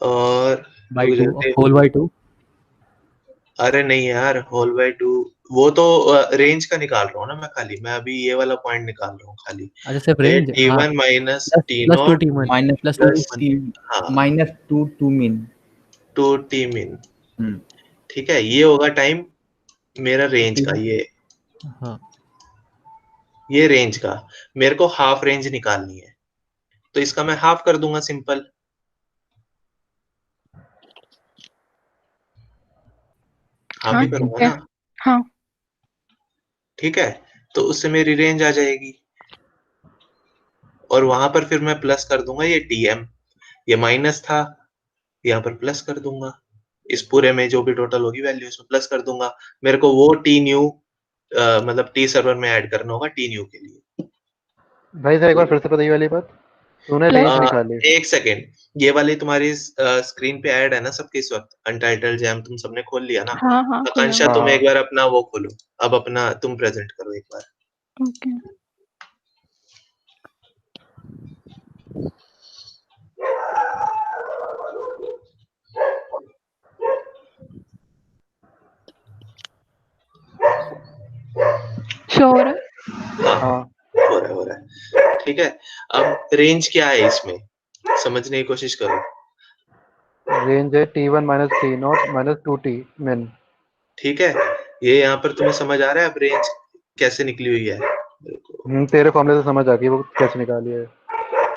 और बाई 2 होल बाई 2। अरे नहीं यार, होल बाई 2 वो तो रेंज का निकाल रहा हूँ ना मैं, खाली मैं अभी ये वाला पॉइंट निकाल रहा हूँ खाली। अच्छा सिर्फ range, T1 minus plus 2 T0 T1 minus plus minus two mean 2T min, ठीक है, ये होगा टाइम मेरा रेंज का, ये रेंज का, मेरे को हाफ रेंज निकालनी है, तो इसका मैं हाफ कर दूंगा सिंपल, हाफ हाँ ही करूंगा ठीक है। ना, हाँ ठीक है, तो उससे मेरी रेंज आ जाएगी, और वहां पर फिर मैं प्लस कर दूंगा ये TM, ये माइनस था, यहाँ पर प्लस कर दूंगा, इस पूरे में जो भी टोटल होगी वैल्यू उसमें प्लस कर दूंगा, मेरे को वो T न्यू मतलब T सर्वर में ऐड करना होगा T न्यू के लिए। भाई सर एक बार फिर से बताइए वाली बात, तूने रेंज निकाली। एक सेकेंड, ये वाली तुम्हारी स्क्रीन पे ऐड है ना सबके इस वक्त, अनटाइटल्ड जैम तुम सबने खोल लिया ना? हाँ हाँ आकांक्षा हाँ। तुम एक बार अपना वो खोलो, अब अपना तुम प्रेजेंट करो एक बार। ओके। श्योर है? हाँ हो रहा है, ठीक है। अब रेंज क्या है इसमें, समझने की कोशिश करो। रेंज है T1 minus T0 minus 2T min। ठीक है, ये यहाँ पर तुम्हें समझ आ रहा है अब रेंज कैसे निकली हुई है? तेरे फॉर्मूले से समझ आ गई वो कैसे निकाली है।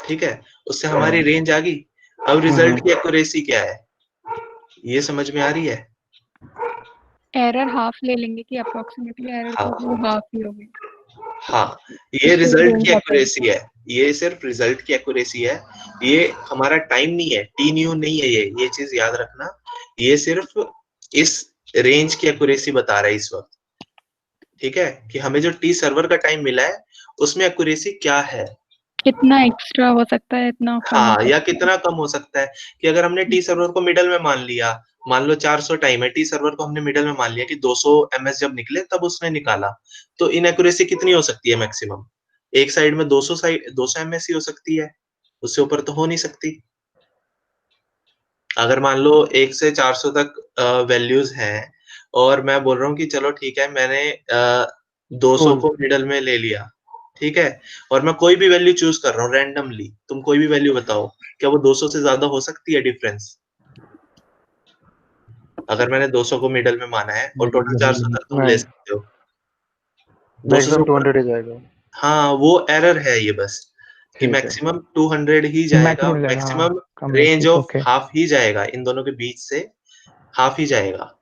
ठीक है, उससे हमारी रेंज आ गई। अब रिजल्ट की एक्यूरेसी क्या है, ये समझ में आ रही है? एरर हाफ ले लेंगे कि अप्रोक्सीमेटली एरर हाँ। तो हाफ ही होगी। हाँ, ये रिजल्ट की एक्यूरेसी है, ये सिर्फ रिजल्ट की एक्यूरेसी है, ये हमारा टाइम नहीं है, T न्यू नहीं है, ये चीज याद रखना, ये सिर्फ इस रेंज की एक्यूरेसी बता रहा है इस वक्त, ठीक है, कि हमें जो T सर्वर का टाइम मिला है उसमें एक्यूरेसी क्या है, कितना एक्स्ट्रा हो सकता है, इतना कम हो हाँ, सकता या कितना कम हो सकता है। कि अगर हमने T सर्वर को मिडल में मान लिया, मान लो 400 टाइम है, T सर्वर को हमने मिडल में मान लिया कि 200 ms जब निकले तब उसने निकाला, तो इनएक्यूरेसी कितनी हो सकती है मैक्सिमम? एक साइड में 200 ms ही हो सकती है, उससे ऊपर तो हो नहीं सकती। अगर मान लो 1 से 400 तक वैल्यूज हैं, और मैं बोल रहा हूँ कि चलो ठीक है, मैंने 200 को मिडल में ले लिया, ठीक है, और मैं कोई भी वैल्यू चूज कर रहा हूँ रैंडमली, तुम कोई भी वैल्यू बताओ, क्या वो 200 से ज्यादा हो सकती है डिफरेंस? अगर मैंने 200 को मिडल में माना है और टोटल 400 तक तुम ले सकते हो, 200 से मैक्सिमम ऊपर, 200 ही जाएगा। हाँ, वो एरर है ये बस, कि मैक्सिमम 200 ही जाएगा, मैक्सिमम रेंज ऑफ हाफ ही जाएगा, इन दोनों के बीच से हाफ ही जाएगा।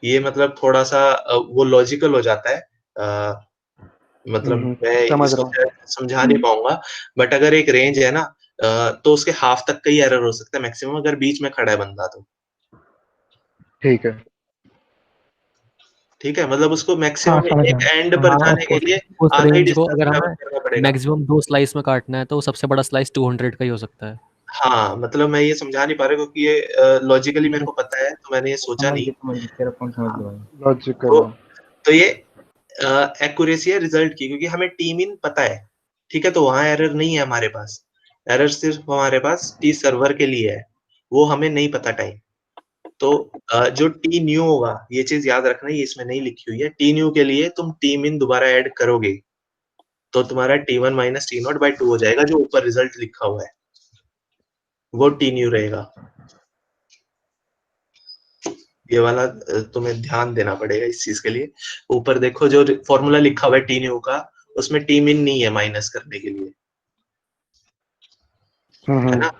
ये मतलब थोड़ा सा वो लॉजिकल हो जाता है, मतलब मैं इसको समझा नहीं पाऊंगा, बट अगर एक रेंज है ना, तो उसके हाफ तक का ही एरर हो सकता है मैक्सिमम, अगर बीच में खड़ा है बंदा तो। ठीक है, ठीक है, मतलब उसको मैक्सिमम एक एंड पर जाने के लिए उस आधा ही रेंज को डिस्टेंस अगर कवर हमें करना पड़ेगा। मैक्सिमम 2 स्लाइस में काटना है तो सबसे बड़ा स्लाइस 200 का ही हो सकता है। हाँ, मतलब मैं ये समझा नहीं पा रहा क्योंकि ये लॉजिकली मेरे को पता है, तो मैंने ये सोचा नहीं। तेरा पॉइंट समझ लो भाई। लॉजिकल। तो ये एक्यूरेसी है रिजल्ट की, क्योंकि हमें T मीन पता है, ठीक है, तो वहां एरर नहीं है हमारे पास, एरर सिर्फ हमारे पास T सर्वर के लिए है, वो हमें नहीं पता टाइम। तो जो टी न्यू होगा, ये चीज याद रखना, ये इसमें नहीं लिखी हुई है। टी न्यू के लिए तुम टी मिन दोबारा ऐड करोगे तो तुम्हारा T1 माइनस T0 बाय 2 हो जाएगा, जो ऊपर रिजल्ट लिखा हुआ है वो टी न्यू रहेगा। ये वाला तुम्हें ध्यान देना पड़ेगा इस चीज के लिए। ऊपर देखो जो फॉर्मूला लिखा हुआ है टी न्यू का, उसमें टी मिन नहीं है माइनस करने के लिए, है ना।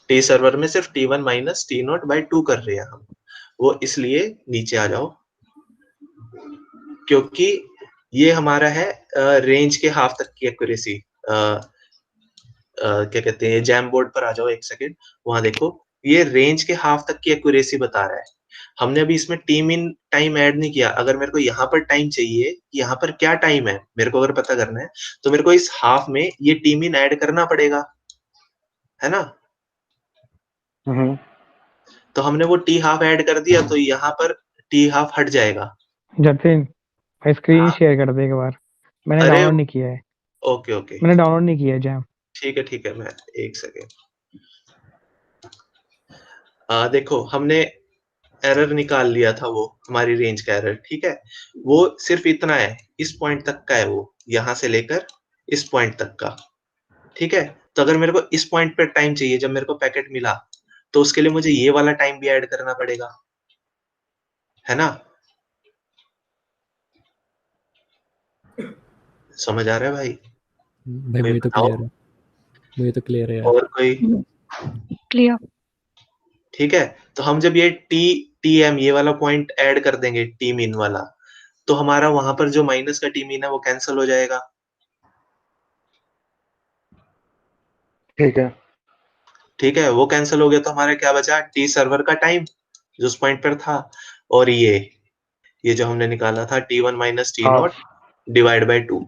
टी सर्वर में सिर्फ T1 माइनस T0 बाय 2 कर रहे हैं हम, वो इसलिए नीचे आ जाओ, क्योंकि ये हमारा है रेंज के हाफ तक की एक्यूरेसी। क्या कहते हैं, जैम बोर्ड पर आ जाओ एक सेकेंड, वहां देखो ये रेंज के हाफ तक की एक्यूरेसी बता रहा है। हमने अभी इसमें टी मिन टाइम ऐड नहीं किया। अगर मेरे को यहाँ पर टाइम चाहिए, यहाँ पर क्या टाइम है मेरे को अगर पता करना है, तो मेरे को इस हाफ में ये टी मिन ऐड करना पड़ेगा, है ना। तो हमने वो टी हाफ ऐड कर दिया, तो यहाँ पर टी हाफ हट जाएगा। जतिन भाई स्क्रीन हाँ। शेयर कर दे एक बार, मैंने अरे डाउनलोड नहीं किया है। ओके ओके मैंने डाउनलोड नहीं किया है जैम। ठीक है, मैं एक सेकेंड। देखो हमने एरर निकाल लिया था, वो हमारी रेंज का एरर, ठीक है। वो सिर्फ इतना है, इस पॉइंट तक का है, वो यहाँ से लेकर इस पॉइंट तक का, ठीक है। तो अगर मेरे को इस पॉइंट पर टाइम चाहिए जब मेरे को पैकेट मिला, तो उसके लिए मुझे ये वाला टाइम भी ऐड करना पड़ेगा, है ना। समझ आ रहा है भाई? भाई मुझे तो क्लियर है, मुझे तो क्लियर है यार। और कोई? क्लियर। ठीक है, तो हम जब ये टीएम ये वाला पॉइंट ऐड कर देंगे टी मीन वाला, तो हमारा वहां पर जो माइनस का टी मीन है वो कैंसिल हो जाएगा। ठीक है, वो कैंसिल हो गया, तो हमारा क्या बचा, टी सर्वर का टाइम जो उस पॉइंट पर था, और ये जो हमने निकाला था T1 minus T0 divide by 2,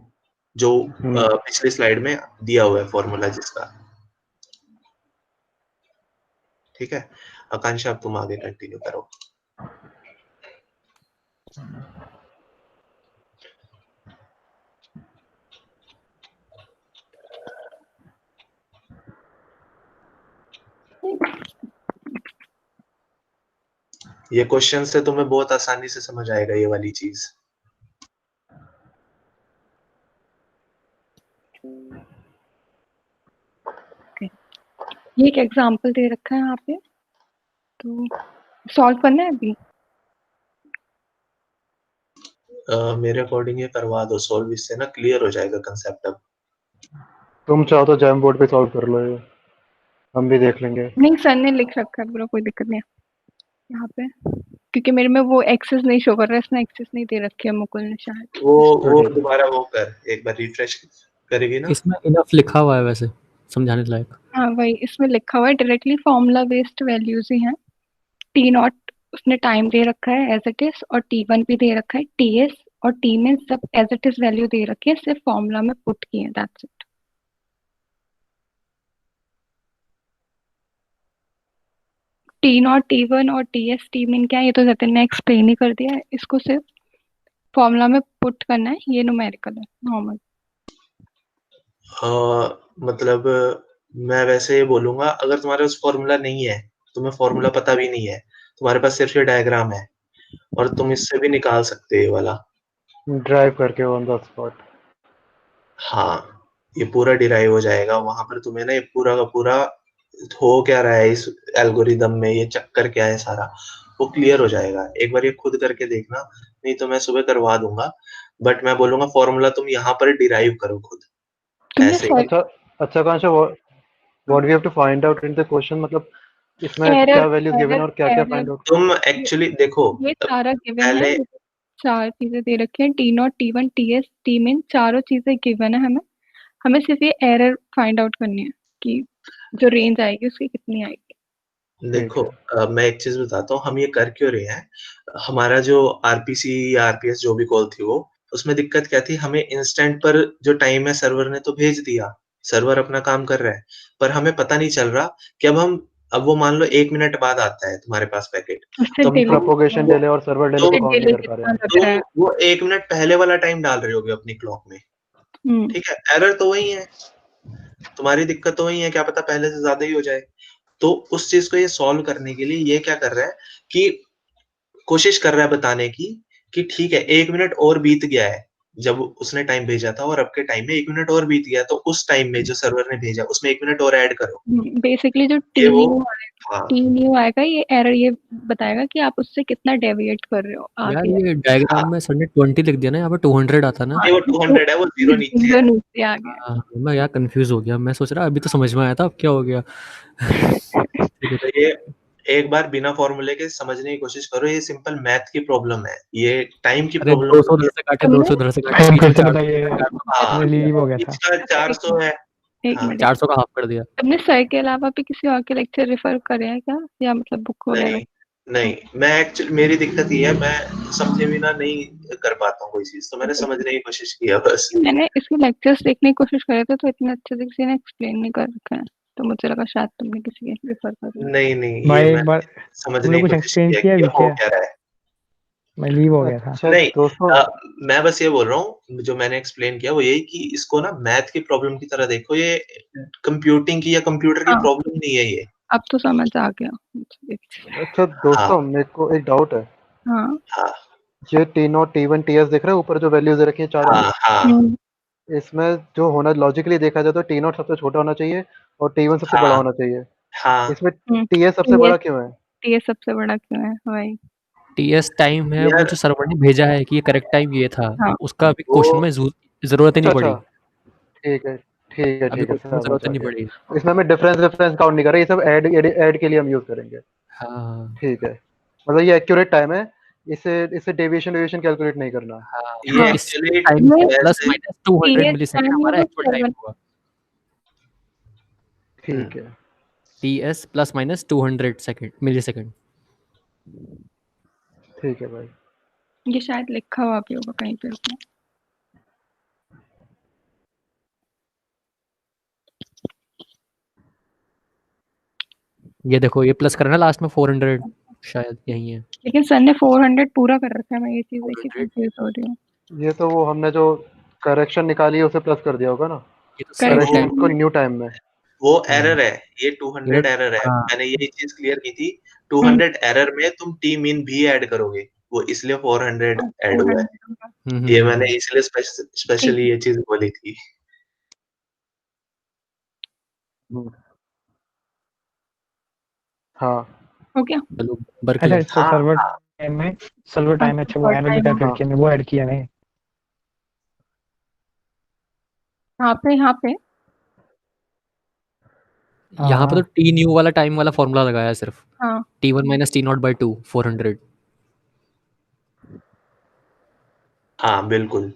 जो पिछली स्लाइड में दिया हुआ है फॉर्मूला जिसका। ठीक है, आकांक्षा अब तुम आगे कंटिन्यू करो। ये क्वेश्चन से तुम्हें बहुत आसानी से समझ आएगा ये वाली चीज। ये एक एग्जांपल दे रखा है यहाँ पे, तो सॉल्व करना है अभी। मेरे अकॉर्डिंग ये करवा दो सॉल्व, इससे ना क्लियर हो जाएगा कंसेप्ट। अब तुम चाहो तो जैम बोर्ड पे सॉल्व कर लो, ये हम भी देख लेंगे। नहीं सर ने लिख रखा है पूरा, कोई दिक्कत नहीं है यहाँ पे, क्योंकि मेरे में वो एक्सेस नहीं शो कर रहा है, इसने एक्सेस नहीं दे रखी है मुकुल ने शायद। वो दोबारा वो कर, एक बार रिफ्रेश करेगी ना। इसमें इनफ लिखा हुआ है वैसे समझाने लायक। हाँ वही इसमें लिखा हुआ है, डायरेक्टली फॉर्मूला बेस्ड वैल्यूज ही हैं। T0 उसने टाइम दे रखा है एज इट इज, और T1 भी दे रखा है, TS और T में सब एज इट इज वैल्यू दे रखी है, सिर्फ फॉर्मूला में पुट किए, दैट्स इट। T0 T1 और TS T min क्या है, ये तो जतिन ने एक्सप्लेन ही कर दिया है, इसको सिर्फ फॉर्मूला में पुट करना है, ये न्यूमेरिकल है नॉर्मल। मतलब मैं वैसे ये बोलूंगा, अगर तुम्हारे पास फॉर्मूला नहीं है, तुम्हें फॉर्मूला पता भी नहीं है, तुम्हारे पास सिर्फ ये डायग्राम है, और तुम इससे भी निकाल सकते हो ये वाला ड्राइव करके ऑन द स्पॉट। हाँ, ये पूरा डिराइव हो जाएगा वहां पर। तुम्हें ना ये पूरा का पूरा हो क्या रहा है इस एल्गोरिदम में, ये चक्कर क्या है सारा, वो क्लियर हो जाएगा। एक बार ये खुद करके देखना, नहीं तो मैं सुबह करवा दूंगा, बट मैं बोलूंगा फॉर्मूला तुम यहाँ पर डिराइव करो खुद ऐसे। अच्छा कांशा, what we have to find out in the question, मतलब इसमें क्या वैल्यूज गिवन और क्या क्या फाइंड आउट। तुम एक्चुअली देखो, ये सारा गिवन है, चार चीजें दे रखी हैं, T0 T1 TS T min, चारों चीजें गिवन है। हमें सिर्फ ये एरर फाइंड आउट करनी है कि जो रेंज आएगी उसकी कितनी आएगी। देखो मैं एक चीज बताता हूँ, हम ये कर क्यों रहे हैं। हमारा जो आरपीसी या आरपीएस जो भी कॉल थी, वो उसमें दिक्कत क्या थी, हमें इंस्टेंट पर जो टाइम है सर्वर ने तो भेज दिया, सर्वर अपना काम कर रहा है, पर हमें पता नहीं चल रहा कि अब वो मान लो 1 मिनट बाद आता है तुम्हारे पास पैकेट, तो प्रोपगेशन डिले और सर्वर डिले को काउंट नहीं कर पा रहे हैं, तो वो 1 मिनट पहले वाला टाइम डाल रहे होगे अपनी क्लॉक में। ठीक है, एरर तो वही है, तुम्हारी दिक्कत तो वही है, क्या पता पहले से ज्यादा ही हो जाए। तो उस चीज को ये सॉल्व करने के लिए ये क्या कर रहा है कि कोशिश कर रहा है बताने की कि ठीक है 1 मिनट और बीत गया है जब उसने टाइम भेजा था और अब के टाइम में 1 मिनट और बीत गया, तो उस टाइम में जो सर्वर ने भेजा उसमें 1 मिनट और ऐड करो। बेसिकली जो ये वो टी न्यू आएगा, ये एरर ये बताएगा कि आप उससे कितना डेविएट कर रहे हो यार आगे। ये डायग्राम में सर ने 20 लिख दिया ना, यहाँ पे 200 आता ना। ये वो 200 है, वो 0 नीचे है। नीचे आ गया। हाँ, मैं यार कंफ्यूज हो गया, मैं सोच रहा अभी तो समझ में आया था, अब क्या हो गया। ठीक है, तो ये एक बार बिना फॉर्मूले के समझने की कोशिश करो, ये सिंपल मैथ की प्रॉब्लम है, ये टाइम की अरे प्रॉब्लम 200 उधर से काटे, 200 उधर से काटे, हम बीच में फिर से 400 बताइए, हाँ, रिलीव हो गया था। इसका 400 है। एक हाँ, मिनट, 400 का हाफ कर दिया। तुमने सर के अलावा भी किसी और के लेक्चर रेफर करे हैं क्या, या मतलब बुक वगैरह? नहीं नहीं, मैं एक्चुअली मेरी दिक्कत ये है, मैं समझे बिना नहीं कर पाता हूँ कोई चीज, तो मैंने समझने की कोशिश किया बस। मैंने इसके लेक्चर्स देखने की कोशिश करे थे, तो इतने अच्छे से किसी ने एक्सप्लेन नहीं कर रखा है, तो मुझे लगा शायद तुमने किसी के रेफर कर रहे हो। नहीं नहीं, भाई ये एक मैं बार समझने तुमने की कुछ कोशिश एक्सप्लेन किया किया कि ये हो पीछे, क्या रहा है। मैं लीव हो गया था। अच्छा नहीं, दोस्तों, मैं बस ये बोल रहा हूँ, जो मैंने एक्सप्लेन किया वो यही कि इसको ना मैथ की प्रॉब्लम की तरह देखो, ये कंप्यूटिंग की या कंप्यूटर की हाँ। प्रॉब्लम नहीं है ये। अब तो समझ आ गया मुझे। अच्छा दोस्तों, मेरे को एक डाउट है। हाँ हाँ ये T0 T1 TS देख रहे हो ऊपर जो वैल्यूज रखी है चारों हाँ में, हाँ इसमें जो होना लॉजिकली देखा जाए तो T0 सबसे छोटा होना चाहिए और T1 सबसे बड़ा हाँ होना चाहिए। हाँ इसमें TS सबसे बड़ा क्यों है? ये सबसे बड़ा क्यों है भाई? टीएस टाइम है, वो यार जो सर्वर ने भेजा है कि ये करेक्ट टाइम ये था, हाँ। उसका अभी वो क्वेश्चन में जरूरत ही अच्छा नहीं अच्छा, पड़ी। ठीक है ठीक है अभी ठीक है, क्वेश्चन में समझ जरूरत आ ही नहीं गया। पड़ी। इसमें हमें डिफरेंस काउंट नहीं कर रहे, ये सब ऐड के लिए हम यूज करेंगे। हाँ ठीक है, मतलब ये एक्यूरेट टाइम है, इसे इसे डेविएशन कैलकुलेट नहीं करना। हाँ, ये इस एक्चुअली टाइम ये प्लस वैसे माइनस 200 TS मिलीसेकंड टाइम हमारा वो एक्चुअल टाइम सर्वर। हुआ। ठीक है TS plus minus 200 second millisecond. ठीक है भाई। ये शायद लिखा हुआ भी होगा कहीं पे उसमें। ये देखो, ये प्लस करना लास्ट में 400, शायद यही है। लेकिन सर ने 400 पूरा कर रखा है, मैं ये चीज देख के 400, कंफ्यूज हो रही हूँ। ये तो वो हमने जो करेक्शन निकाली है उसे प्लस कर दिया होगा ना, ये तो सर्वर करेक्शन टाइम। को न्यू टाइम में। वो एरर है, ये 200 ये एरर है। हाँ मैंने यही चीज क्लियर की थी, 200 एरर में तुम टी मीन भी ऐड करोगे, वो इसलिए 400 ऐड हुआ है। 400 होगा। ये हम्म। मैंने इसलिए स्पेशली ये चीज बोली थी। हाँ हो गया। चलो बर्क अच्छा ले। इसको हाँ सर्वर हाँ टाइम में, सर्वर टाइम अच्छा वो और एरर जो टाइम कैलकुलेट हाँ किया वो ऐड किया नहीं। यहाँ पे यहाँ पे तो हाँ टी न्यू वाला टाइम वाला फॉर्मूला लगाया है सिर्फ। हाँ T1 माइनस T0 बाई 2 400। हाँ बिल्कुल।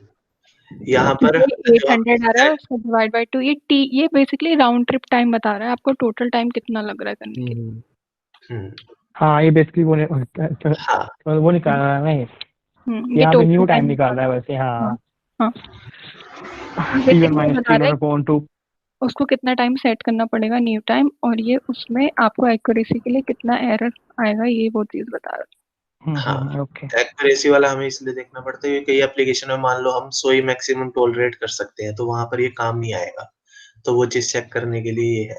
यहाँ पर ये जो 800 आ रहा है, उसको डिवाइड बाय 2, ये बेसिकली राउंड ट्रिप टाइम बता रहा है आपको, टोटल टाइम कितना लग रहा है करने के लिए। हम्म, हाँ ये बेसिकली हाँ वो निकाल रहा है नहीं, ये यहाँ पे न्यू टोटल टाइम टाइम निकाल रहा है वैसे। हाँ हाँ T1 बेसिकली माइनस बता रहा है T0 अपॉन 2। उसको कितना टाइम सेट करना पड़ेगा न्यू टाइम, और ये उसमें आपको एक्यूरेसी के लिए कितना एरर आएगा, ये वो चीज बता रहा हाँ। ओके। एक्यूरेसी वाला हमें इसलिए देखना पड़ता है, कई एप्लीकेशन में मान लो हम 100 ही मैक्सिमम टॉलरेट कर सकते हैं, तो वहां पर ये काम नहीं आएगा, तो वो चीज चेक करने के लिए ये है।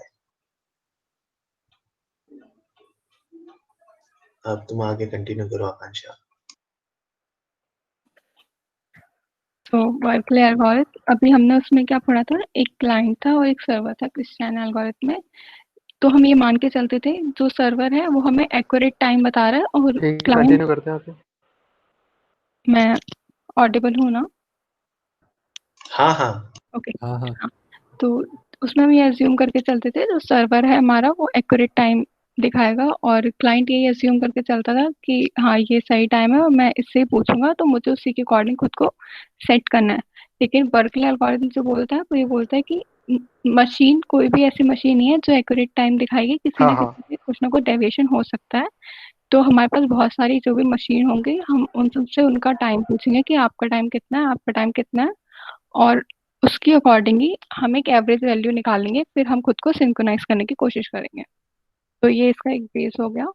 अब तुम आगे कंटिन्यू करो आकांक्षा। तो वर्कले एल्गोरिथम, अभी हमने उसमें क्या पढ़ा था, एक क्लाइंट था और एक सर्वर था क्रिस्टियन एल्गोरिथम में। तो हम ये मान के चलते थे जो सर्वर है वो हमें एक्यूरेट टाइम बता रहा है, और ठीक, क्लाइंट। कंटिन्यू करते हैं आगे। मैं ऑडिबल हूँ ना? हाँ हाँ ओके। हाँ हाँ तो उसमें हम ये अज्यूम करके चलते थे जो सर्वर है हमारा वो एक्यूरेट टाइम दिखाएगा, और क्लाइंट यही अज्यूम करके चलता था कि हाँ ये सही टाइम है और मैं इससे ही पूछूंगा, तो मुझे उसी के अकॉर्डिंग खुद को सेट करना है। लेकिन बर्कले एल्गोरिथम जो बोलता है वो ये बोलता है कि मशीन, कोई भी ऐसी मशीन नहीं है जो एक्यूरेट टाइम दिखाएगी, किसी हाँ ना हाँ किसी से कुछ ना कुछ डेविएशन हो सकता है। तो हमारे पास बहुत सारी जो भी मशीन होंगे, हम उन सबसे उनका टाइम पूछेंगे कि आपका टाइम कितना है, आपका टाइम कितना है, और उसकी अकॉर्डिंग ही हम एक एवरेज वैल्यू निकालेंगे, फिर हम खुद को सिंक्रोनाइज करने की कोशिश करेंगे। तो ये इसका एक बेस हो गया।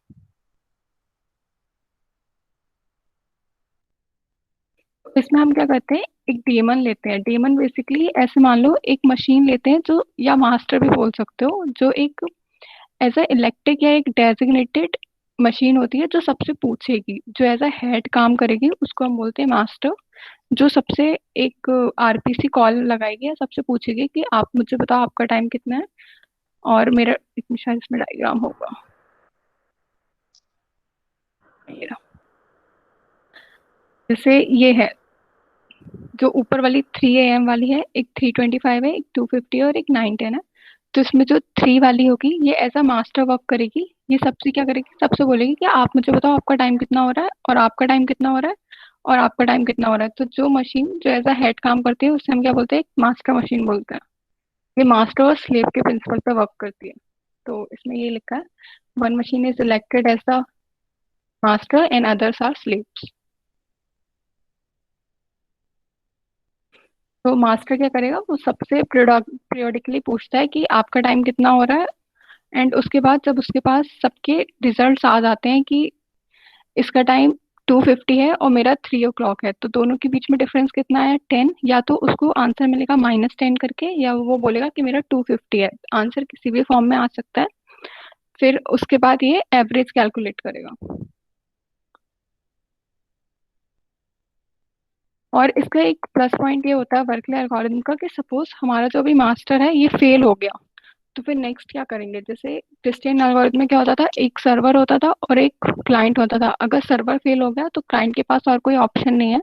तो इसमें हम क्या करते हैं, एक डेमन लेते हैं। डेमन बेसिकली ऐसे मान लो एक मशीन लेते हैं जो, या मास्टर भी बोल सकते हो, जो एक एज अ इलेक्ट्रिक या एक डेजिग्नेटेड मशीन होती है जो सबसे पूछेगी, जो एज अ हेड काम करेगी, उसको हम बोलते हैं मास्टर। जो सबसे एक आरपीसी कॉल लगाएगी या सबसे पूछेगी कि आप मुझे बताओ आपका टाइम कितना है, और मेरा शायद इसमें डायग्राम होगा, जैसे ये है, जो ऊपर वाली 3 AM वाली है, एक 325 है, एक 250 है और एक 910 है। तो इसमें जो 3 वाली होगी ये एज अ मास्टर वर्क करेगी। ये सबसे क्या करेगी, सबसे बोलेगी कि आप मुझे बताओ आपका टाइम कितना हो रहा है, और आपका टाइम कितना हो रहा है, और आपका टाइम कितना हो रहा है। तो जो मशीन जो एज अ हेड काम करती है उससे हम क्या बोलते हैं, एक मास्टर मशीन बोलते हैं। ये मास्टर और स्लेव के प्रिंसिपल पे वर्क करती है। तो इसमें ये लिखा है, one machine is elected as the master and others are slaves. तो मास्टर क्या करेगा, वो सबसे पीरियोडिकली पूछता है कि आपका टाइम कितना हो रहा है, एंड उसके बाद जब उसके पास सबके रिजल्ट्स आ जाते हैं कि इसका टाइम 250 है और मेरा 3 o'clock है, तो दोनों के बीच में डिफरेंस कितना है, 10, या तो उसको आंसर मिलेगा -10 करके, या वो बोलेगा कि मेरा 250 है। आंसर किसी भी फॉर्म में आ सकता है। फिर उसके बाद ये एवरेज कैलकुलेट करेगा। और इसका एक प्लस पॉइंट ये होता है बर्कले एल्गोरिथम का, कि सपोज हमारा जो भी मास्टर है ये फेल हो गया, तो फिर नेक्स्ट क्या करेंगे। जैसे क्रिस्टियन एल्गोरिथम में क्या होता था, एक सर्वर होता था और एक क्लाइंट होता था। अगर सर्वर फेल हो गया तो क्लाइंट के पास और कोई ऑप्शन नहीं है,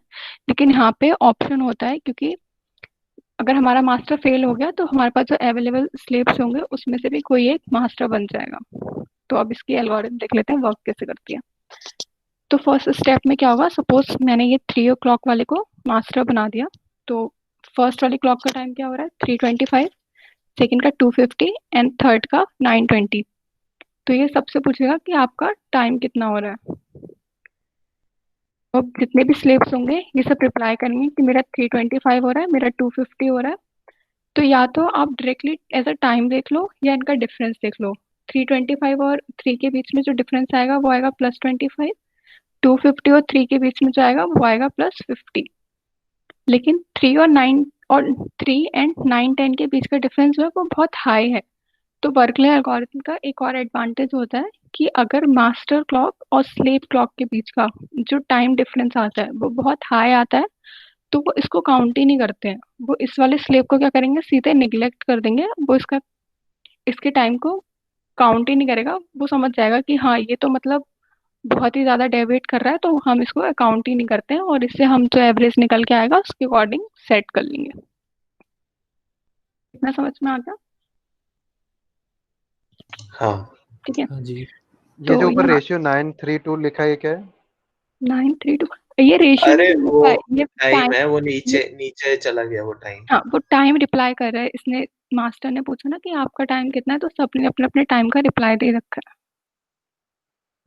लेकिन यहाँ पे ऑप्शन होता है, क्योंकि अगर हमारा मास्टर फेल हो गया तो हमारे पास जो अवेलेबल स्लेव्स होंगे उसमें से भी कोई एक मास्टर बन जाएगा। तो अब इसकी एल्गोरिथम देख लेते हैं वर्क कैसे करती है। तो फर्स्ट स्टेप में क्या होगा, सपोज मैंने ये 3 o'clock वाले को मास्टर बना दिया, तो फर्स्ट वाली क्लॉक का टाइम क्या हो रहा है, 325, सेकेंड का 250 एंड थर्ड का 920। तो ये सबसे पूछेगा कि आपका टाइम कितना हो रहा है। तो जितने भी स्लेव्स होंगे ये सब रिप्लाई करेंगे कि मेरा 325 हो रहा है, मेरा 250 हो रहा है। तो या तो आप डायरेक्टली एज अ टाइम देख लो या इनका डिफरेंस देख लो। 325 और 3 के बीच में जो डिफरेंस आएगा वो आएगा +25, 250 और 3 के बीच में जो आएगा वो आएगा +50। लेकिन 3 और 9 और 3 एंड 9 10 के बीच का डिफरेंस जो है वो बहुत हाई है। तो बर्कले एल्गोरिथम का एक और एडवांटेज होता है कि अगर मास्टर क्लॉक और स्लेव क्लॉक के बीच का जो टाइम डिफरेंस आता है वो बहुत हाई आता है, तो वो इसको काउंट ही नहीं करते हैं। वो इस वाले स्लेव को क्या करेंगे, सीधे निगलेक्ट कर देंगे। वो इसके टाइम को काउंट ही नहीं करेगा। वो समझ जाएगा कि हाँ ये तो मतलब बहुत ही ज्यादा डेविएट कर रहा है, तो हम इसको अकाउंट ही नहीं करते हैं, और इससे हम जो एवरेज निकल के आएगा उसके अकॉर्डिंग सेट कर लेंगे। इतना समझ में आ गया? हाँ ठीक है। हाँ जी। ये तो जो ऊपर यहाँ रेशियो 9:3:2 लिखा है ये क्या है? 9:3 ये रेशियो अरे नहीं, वो ये टाइम टाइम, है, वो ये नीचे नीचे चला गया वो टाइम। हाँ वो टाइम रिप्लाई कर रहा है। इसने मास्टर ने पूछा ना कि आपका टाइम कितना है, तो सबने अपने अपने टाइम का रिप्लाई दे रखा है।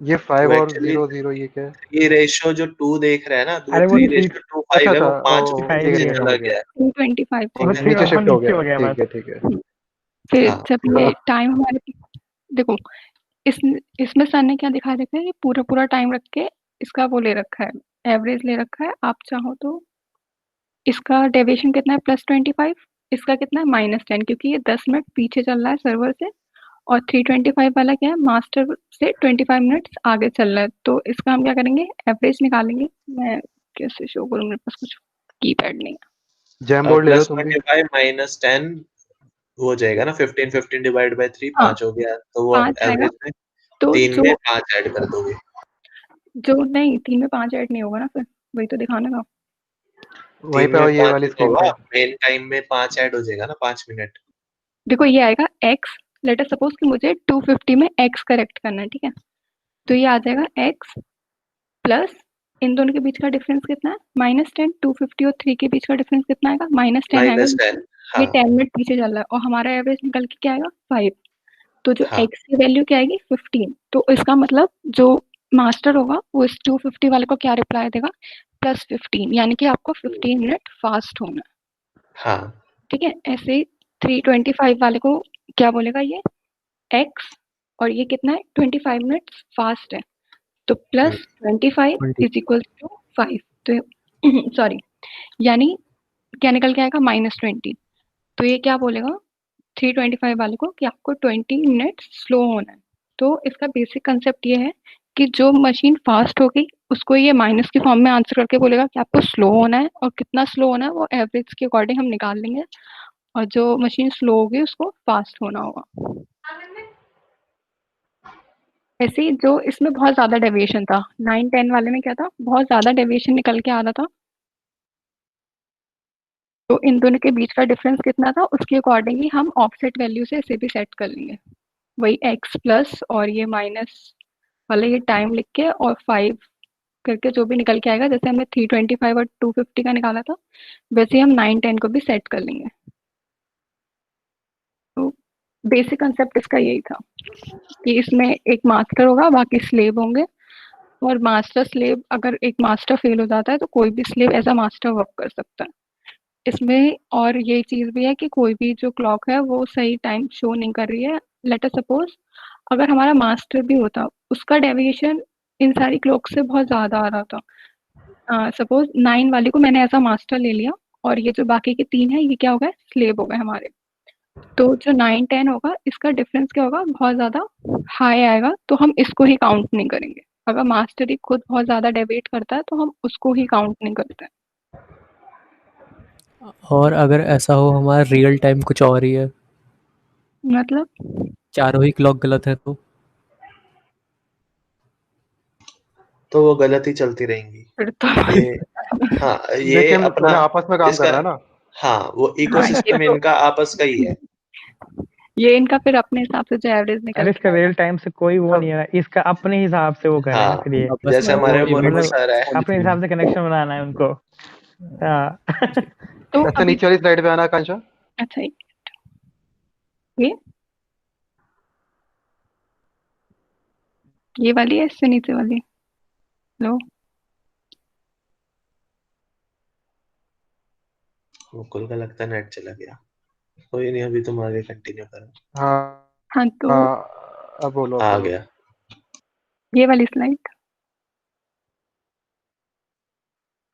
ये 5 वो और एक्चुअली 0 0 ये क्या है? ये रेशियो जो 2 देख रहा है ना, वो अरे वो 3:25 अच्छा है, अच्छा, वो 5 ओ पे ठीक है नीचे ठीक है, चला समझ गया। गया है। 225 वो ठीक है। नीचे शिफ्ट हो नीचे हो गया, गया ठीक है ठीक है। फिर हाँ जब ये टाइम हमारे, देखो इस इसमें सर ने क्या दिखा रखा है, ये पूरा पूरा टाइम रख के इसका वो ले रखा है, एवरेज ले रखा है। आप चाहो तो इसका डेविएशन कितना है, +25, इसका कितना है, -10, क्योंकि ये 10 मिनट पीछे चल रहा है सर्वर से। और 325 वाला क्या है, मास्टर से 25 मिनट्स आगे चल रहा है। तो इसका हम क्या करेंगे, एवरेज निकालेंगे। मैं कैसे शो करूँ, मेरे पास कुछ कीपैड नहीं है। जैम बोर्ड ले लो तुम भी। +25 - 10 हो जाएगा ना, 15 डिवाइड बाय 3 हाँ 5 हो गया, तो वो 5 आएगा। एवरेज में तो 3 जो में 5 ऐड कर दोगे। जो नहीं, 3 में 5 ऐड नहीं होगा ना, फिर वही तो दिखाना था। वहीं 3 पे में आओ ये 5 वाली नहीं स्क्रीन होगा, पे। मेन टाइम में 5 ऐड हो जाएगा ना, 5 मिनट। देखो ये आएगा x, लेट अस सपोज कि मुझे 250 में x करेक्ट करना है, ठीक है। तो ये आ जाएगा x प्लस इन दोनों के बीच का डिफरेंस कितना है, -10। 250 और 3 के बीच का डिफरेंस कितना आएगा, -10 आएगा। -10 ये हाँ 10 मिनट पीछे चल रहा है और हमारा एवरेज निकल के क्या आएगा, 5। तो जो हाँ x की वैल्यू क्या आएगी, 15। तो इसका मतलब जो मास्टर होगा वो इस 250 वाले को क्या रिप्लाई देगा, +15, यानी कि आपको 15 मिनट फास्ट होना है। हाँ ठीक है। ऐसे ही 325 वाले को क्या बोलेगा, ये x, और ये कितना है, 25 मिनट्स फास्ट है। तो +25 20 इज इक्वल टू 5। तो सॉरी, यानी क्या निकल के आएगा, -20। तो ये क्या बोलेगा 325 वाले को कि आपको 20 मिनट स्लो होना है। तो इसका बेसिक कंसेप्ट ये है कि जो मशीन फास्ट होगी उसको ये माइनस के फॉर्म में आंसर करके बोलेगा कि आपको स्लो होना है, और कितना स्लो होना है वो एवरेज के अकॉर्डिंग हम निकाल लेंगे, और जो मशीन स्लो होगी उसको फास्ट होना होगा। ऐसे ही जो इसमें बहुत ज़्यादा डेविएशन था 9-10 वाले में, क्या था, बहुत ज़्यादा डेविएशन निकल के आ रहा था, तो इन दोनों के बीच का डिफरेंस कितना था उसके अकॉर्डिंग ही हम ऑफसेट वैल्यू से इसे भी सेट कर लेंगे, वही x प्लस और ये माइनस वाला ये टाइम लिख के और 5 करके जो भी निकल के आएगा, जैसे हमने 325 और 250 का निकाला था वैसे ही हम 9-10 को भी सेट कर लेंगे। तो बेसिक कंसेप्ट इसका यही था कि इसमें एक मास्टर होगा, बाकी स्लेव होंगे, और मास्टर स्लेव, अगर एक मास्टर फेल हो जाता है तो कोई भी slave as a master work कर सकता है इसमें। और ये चीज़ भी है कि कोई भी जो क्लॉक है वो सही टाइम शो नहीं कर रही है। लेट अस सपोज अगर हमारा मास्टर भी होता, उसका डेविएशन इन सारी क्लॉक से बहुत ज़्यादा आ रहा था, सपोज 9 वाली को मैंने ऐसा मास्टर ले लिया, और ये जो बाकी के 3 है ये क्या हो गए, स्लेव हो गए हमारे। तो जो 9-10 होगा इसका डिफरेंस क्या होगा, बहुत ज़्यादा हाई आएगा, तो हम इसको ही काउंट नहीं करेंगे। अगर मास्टर ही खुद बहुत ज़्यादा डेविएट करता है तो हम उसको ही काउंट नहीं करते। और अगर ऐसा हो हमारा रियल टाइम कुछ और ही है, मतलब चारों ही क्लॉक गलत है, तो वो गलत ही चलती रहेंगी। फिर तो ये हाँ, ये लेकिन अपना दोनों आपस में काम कर इसका रहा है ना। हाँ, वो हाँ, ये इकोसिस्टम तो इनका आपस का ही है। ये इनका फिर अपने हिसाब से जो एवरेज निकल अरे के इसका आएगा। रियल टाइम से कोई वो नहीं है, इसका अपने हिसाब से वो करेगा हाँ, फिर ये आपस जैसे में हमारे वो मुर्मू इवेंट मतलब सर है। अपने हिसाब से कनेक्शन बनाना है उनको। हाँ तो अच्छा, अभी नीचे वाली स्लाइड पे आना आकांक्षा। अच्छा ये वाली है, इससे नीचे वाली। लो मुकुल का लगता है नेट चला गया। कोई नहीं, अभी तुम आगे कंटिन्यू करो। हाँ हाँ, तो हाँ, अब बोलो अब आ बोलो। गया। ये वाली स्लाइड।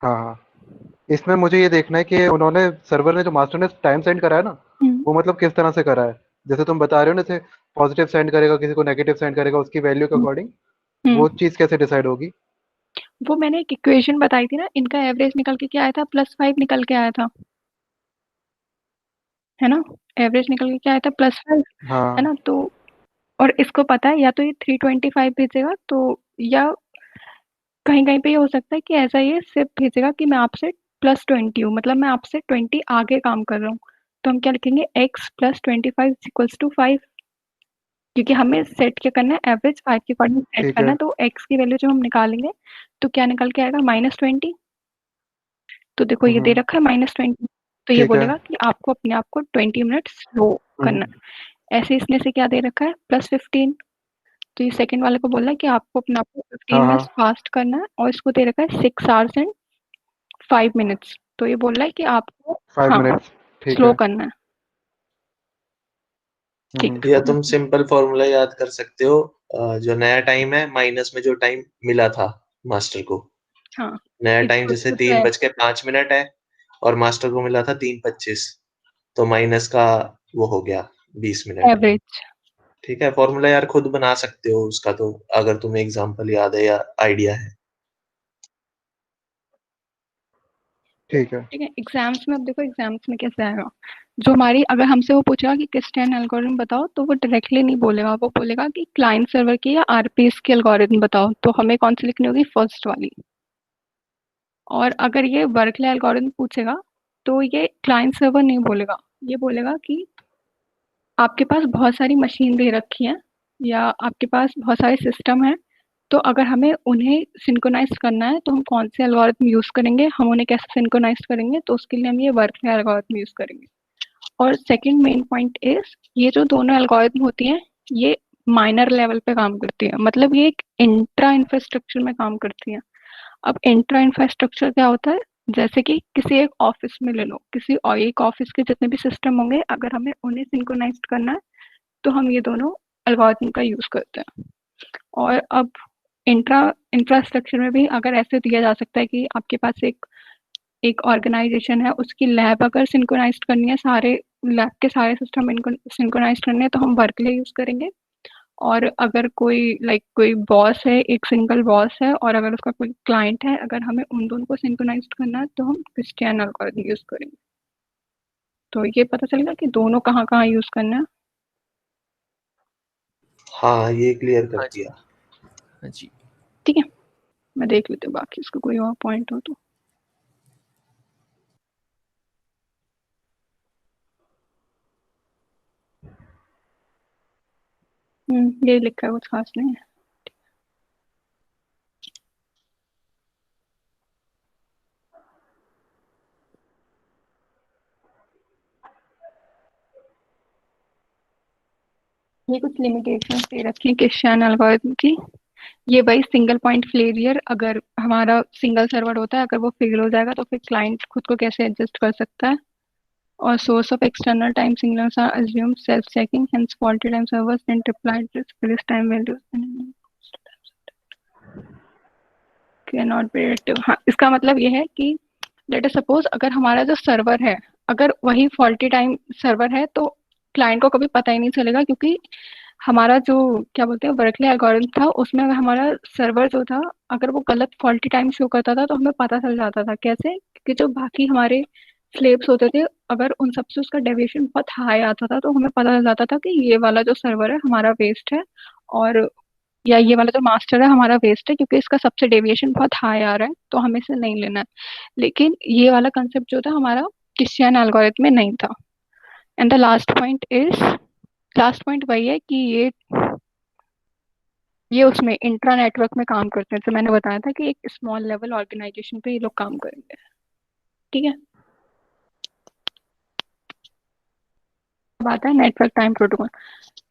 हाँ हाँ, इसमें मुझे ये देखना है कि उन्होंने सर्वर ने जो मास्टर ने टाइम सेंड करा है ना, वो मतलब किस तरह से करा है। जैसे तुम बता रहे हो ना, जैसे पॉजिटिव सेंड करेगा, किसी को नेगेटिव सेंड करेगा, उसकी वैल्यू के अकॉर्डिंग वो चीज़ कैसे डिसाइड होगी। वो मैंने एक इक्वेशन बताई थी ना, इनका एवरेज निकल के क्या आया था, +5 निकल के आया था, है ना। एवरेज निकल के क्या आया था, +5, है हाँ ना। तो और इसको पता है या तो ये 325 भेजेगा, तो या कहीं कहीं पे ये हो सकता है कि ऐसा ये सिर्फ भेजेगा कि मैं आपसे +20 हूँ, मतलब मैं आपसे 20 आगे काम कर रहा हूँ। तो हम क्या लिखेंगे, x + 25 = 5, क्योंकि हमें सेट क्या करना है, एवरेज 5 के अकॉर्डिंग सेट ठीक करना है। है। तो x की वैल्यू जो हम निकालेंगे तो क्या निकल के आएगा, -20। तो देखो ये दे रखा है -20, तो ये ठीक है। बोलेगा कि आपको अपने आप को 20 मिनट स्लो करना है। ऐसे इसमें से क्या दे रखा है, +15, तो ये सेकंड वाले को बोल रहा है कि आपको अपने आप को 15 हाँ मिनट्स हाँ, फास्ट करना है, और इसको दे रखा है 6 आवर्स एंड 5 मिनट्स, तो ये बोल रहा है कि आपको 5 हाँ मिनट्स, ठीक स्लो है। करना है। ठीक। या तुम सिंपल फॉर्मूला याद कर सकते हो। जो नया टाइम है माइनस में जो टाइम मिला था मास्टर को। हाँ, नया टाइम इसको जैसे इसको तो 3:05 है और मास्टर को मिला था 3:25, तो माइनस का वो हो गया 20 मिनट। एवरेज। ठीक है, फॉर्मूला यार खुद बना सकते हो उसका, तो अगर तुम्हें एग्जांपल याद है या आइडिया है। ठीक है। ठीक है, एग्जाम्स में अब देखो एग्जाम्स में कैसे आएगा, जो हमारी अगर हमसे वो पूछेगा कि क्रिस्टियन एल्गोरिथम बताओ, तो वो डायरेक्टली नहीं बोलेगा, वो बोलेगा कि क्लाइंट सर्वर की या आरपीएस की एल्गोरिथम बताओ, तो हमें कौन सी लिखनी होगी, फर्स्ट वाली। और अगर ये वर्कले एल्गोरिथम पूछेगा तो ये क्लाइंट सर्वर नहीं बोलेगा, ये बोलेगा कि आपके पास बहुत सारी मशीन दे रखी हैं या आपके पास बहुत सारे सिस्टम हैं, तो अगर हमें उन्हें सिंक्रोनाइज करना है तो हम कौन से एल्गोरिथम यूज़ करेंगे, हम उन्हें कैसे सिंक्रोनाइज करेंगे, तो उसके लिए हम ये वर्कले एल्गोरिथम यूज़ करेंगे। और सेकंड मेन पॉइंट इज, ये जो दोनों एल्गोरिथम होती हैं ये माइनर लेवल पे काम करती है, मतलब ये एक इंट्रा इंफ्रास्ट्रक्चर में काम करती है। अब इंट्रा इंफ्रास्ट्रक्चर क्या होता है, जैसे कि किसी एक ऑफिस में ले लो, किसी और एक ऑफिस के जितने भी सिस्टम होंगे, अगर हमें उन्हें सिंक्रोनाइज करना है तो हम ये दोनों एल्गोरिथम का यूज करते हैं। और अब इंट्रा इंफ्रास्ट्रक्चर में भी अगर ऐसे दिया जा सकता है कि आपके पास एक एक ऑर्गेनाइजेशन है, उसकी लैब अगर सिंक्रोनाइज करनी है, सारे लैब के सारे सिस्टम सिंक्रोनाइज करने हैं, तो हम वर्कले यूज करेंगे। और अगर कोई कोई बॉस है, एक सिंगल बॉस है और अगर उसका कोई क्लाइंट है, अगर हमें उन दोनों को सिंक्रोनाइज करना है तो हम क्रिस्टियन एल्गोरिथम यूज करेंगे। तो ये पता चलेगा कि दोनों कहाँ कहाँ यूज करना है। हाँ, ये क्लियर कर हाँ जी। दिया। हाँ जी। ठीक है, मैं देख लेती हूँ बाकी इसका कोई और पॉइंट हो तो। ये लिखा है, कुछ खास नहीं है। ये कुछ लिमिटेशंस दे रखी है क्रिस्टियन एल्गोरिथम की। ये भाई सिंगल पॉइंट फेलियर, अगर हमारा सिंगल सर्वर होता है, अगर वो फेल हो जाएगा तो फिर क्लाइंट खुद को कैसे एडजस्ट कर सकता है। और source of external time signals are assumed self-checking, hence faulty time servers didn't reply to release time values cannot be retrieved। हाँ, इसका मतलब ये है कि लेट अस सपोज अगर हमारा जो सर्वर है, अगर वही फॉल्टी टाइम सर्वर है तो क्लाइंट को कभी पता ही नहीं चलेगा, क्योंकि हमारा जो क्या बोलते हैं वर्कले एल्गोरिथम था, उसमें अगर हमारा सर्वर जो था अगर वो गलत फॉल्टी टाइम शो करता था तो हमें पता चल जाता था। कैसे? कि जो बाकी हमारे स्लेब्स होते थे, अगर उन सबसे उसका डेविएशन बहुत हाई आता था तो हमें पता चल जाता था कि ये वाला जो सर्वर है हमारा वेस्ट है, और या ये वाला जो मास्टर है हमारा वेस्ट है, क्योंकि इसका सबसे डेविएशन बहुत हाई आ रहा है तो हमें इसे नहीं लेना है। लेकिन ये वाला कंसेप्ट जो था हमारा क्रिस्टियन एल्गोरिथम में नहीं था। एंड द लास्ट पॉइंट वही है कि ये उसमें इंट्रा नेटवर्क में काम करते हैं। तो मैंने बताया था कि एक स्मॉल लेवल ऑर्गेनाइजेशन पे ये लोग काम करेंगे। ठीक है, अब आता है नेटवर्क टाइम प्रोटोकॉल।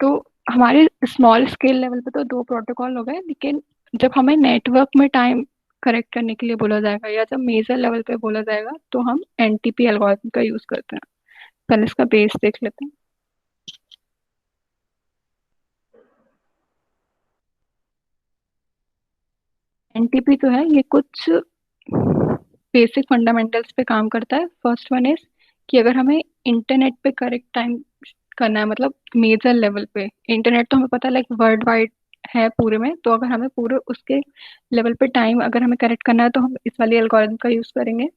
तो हमारे स्मॉल स्केल लेवल पे तो 2 प्रोटोकॉल हो गए, लेकिन जब हमें नेटवर्क में टाइम करेक्ट करने के लिए बोला जाएगा या जब मेजर लेवल पे बोला जाएगा तो हम एनटीपी एल्गोरिथम का यूज करते हैं। पहले इसका बेस देख लेते हैं। एनटीपी जो है ये कुछ बेसिक फंडामेंटल्स पे काम करता है। फर्स्ट वन इज कि अगर हमें इंटरनेट पे करेक्ट टाइम करना है, मतलब मेजर लेवल पे, इंटरनेट तो हमें पता है लाइक वर्ल्ड वाइड है पूरे में, तो अगर हमें पूरे उसके लेवल पे टाइम अगर हमें करेक्ट करना है तो हम इस वाली एल्गोरिथम का यूज करेंगे।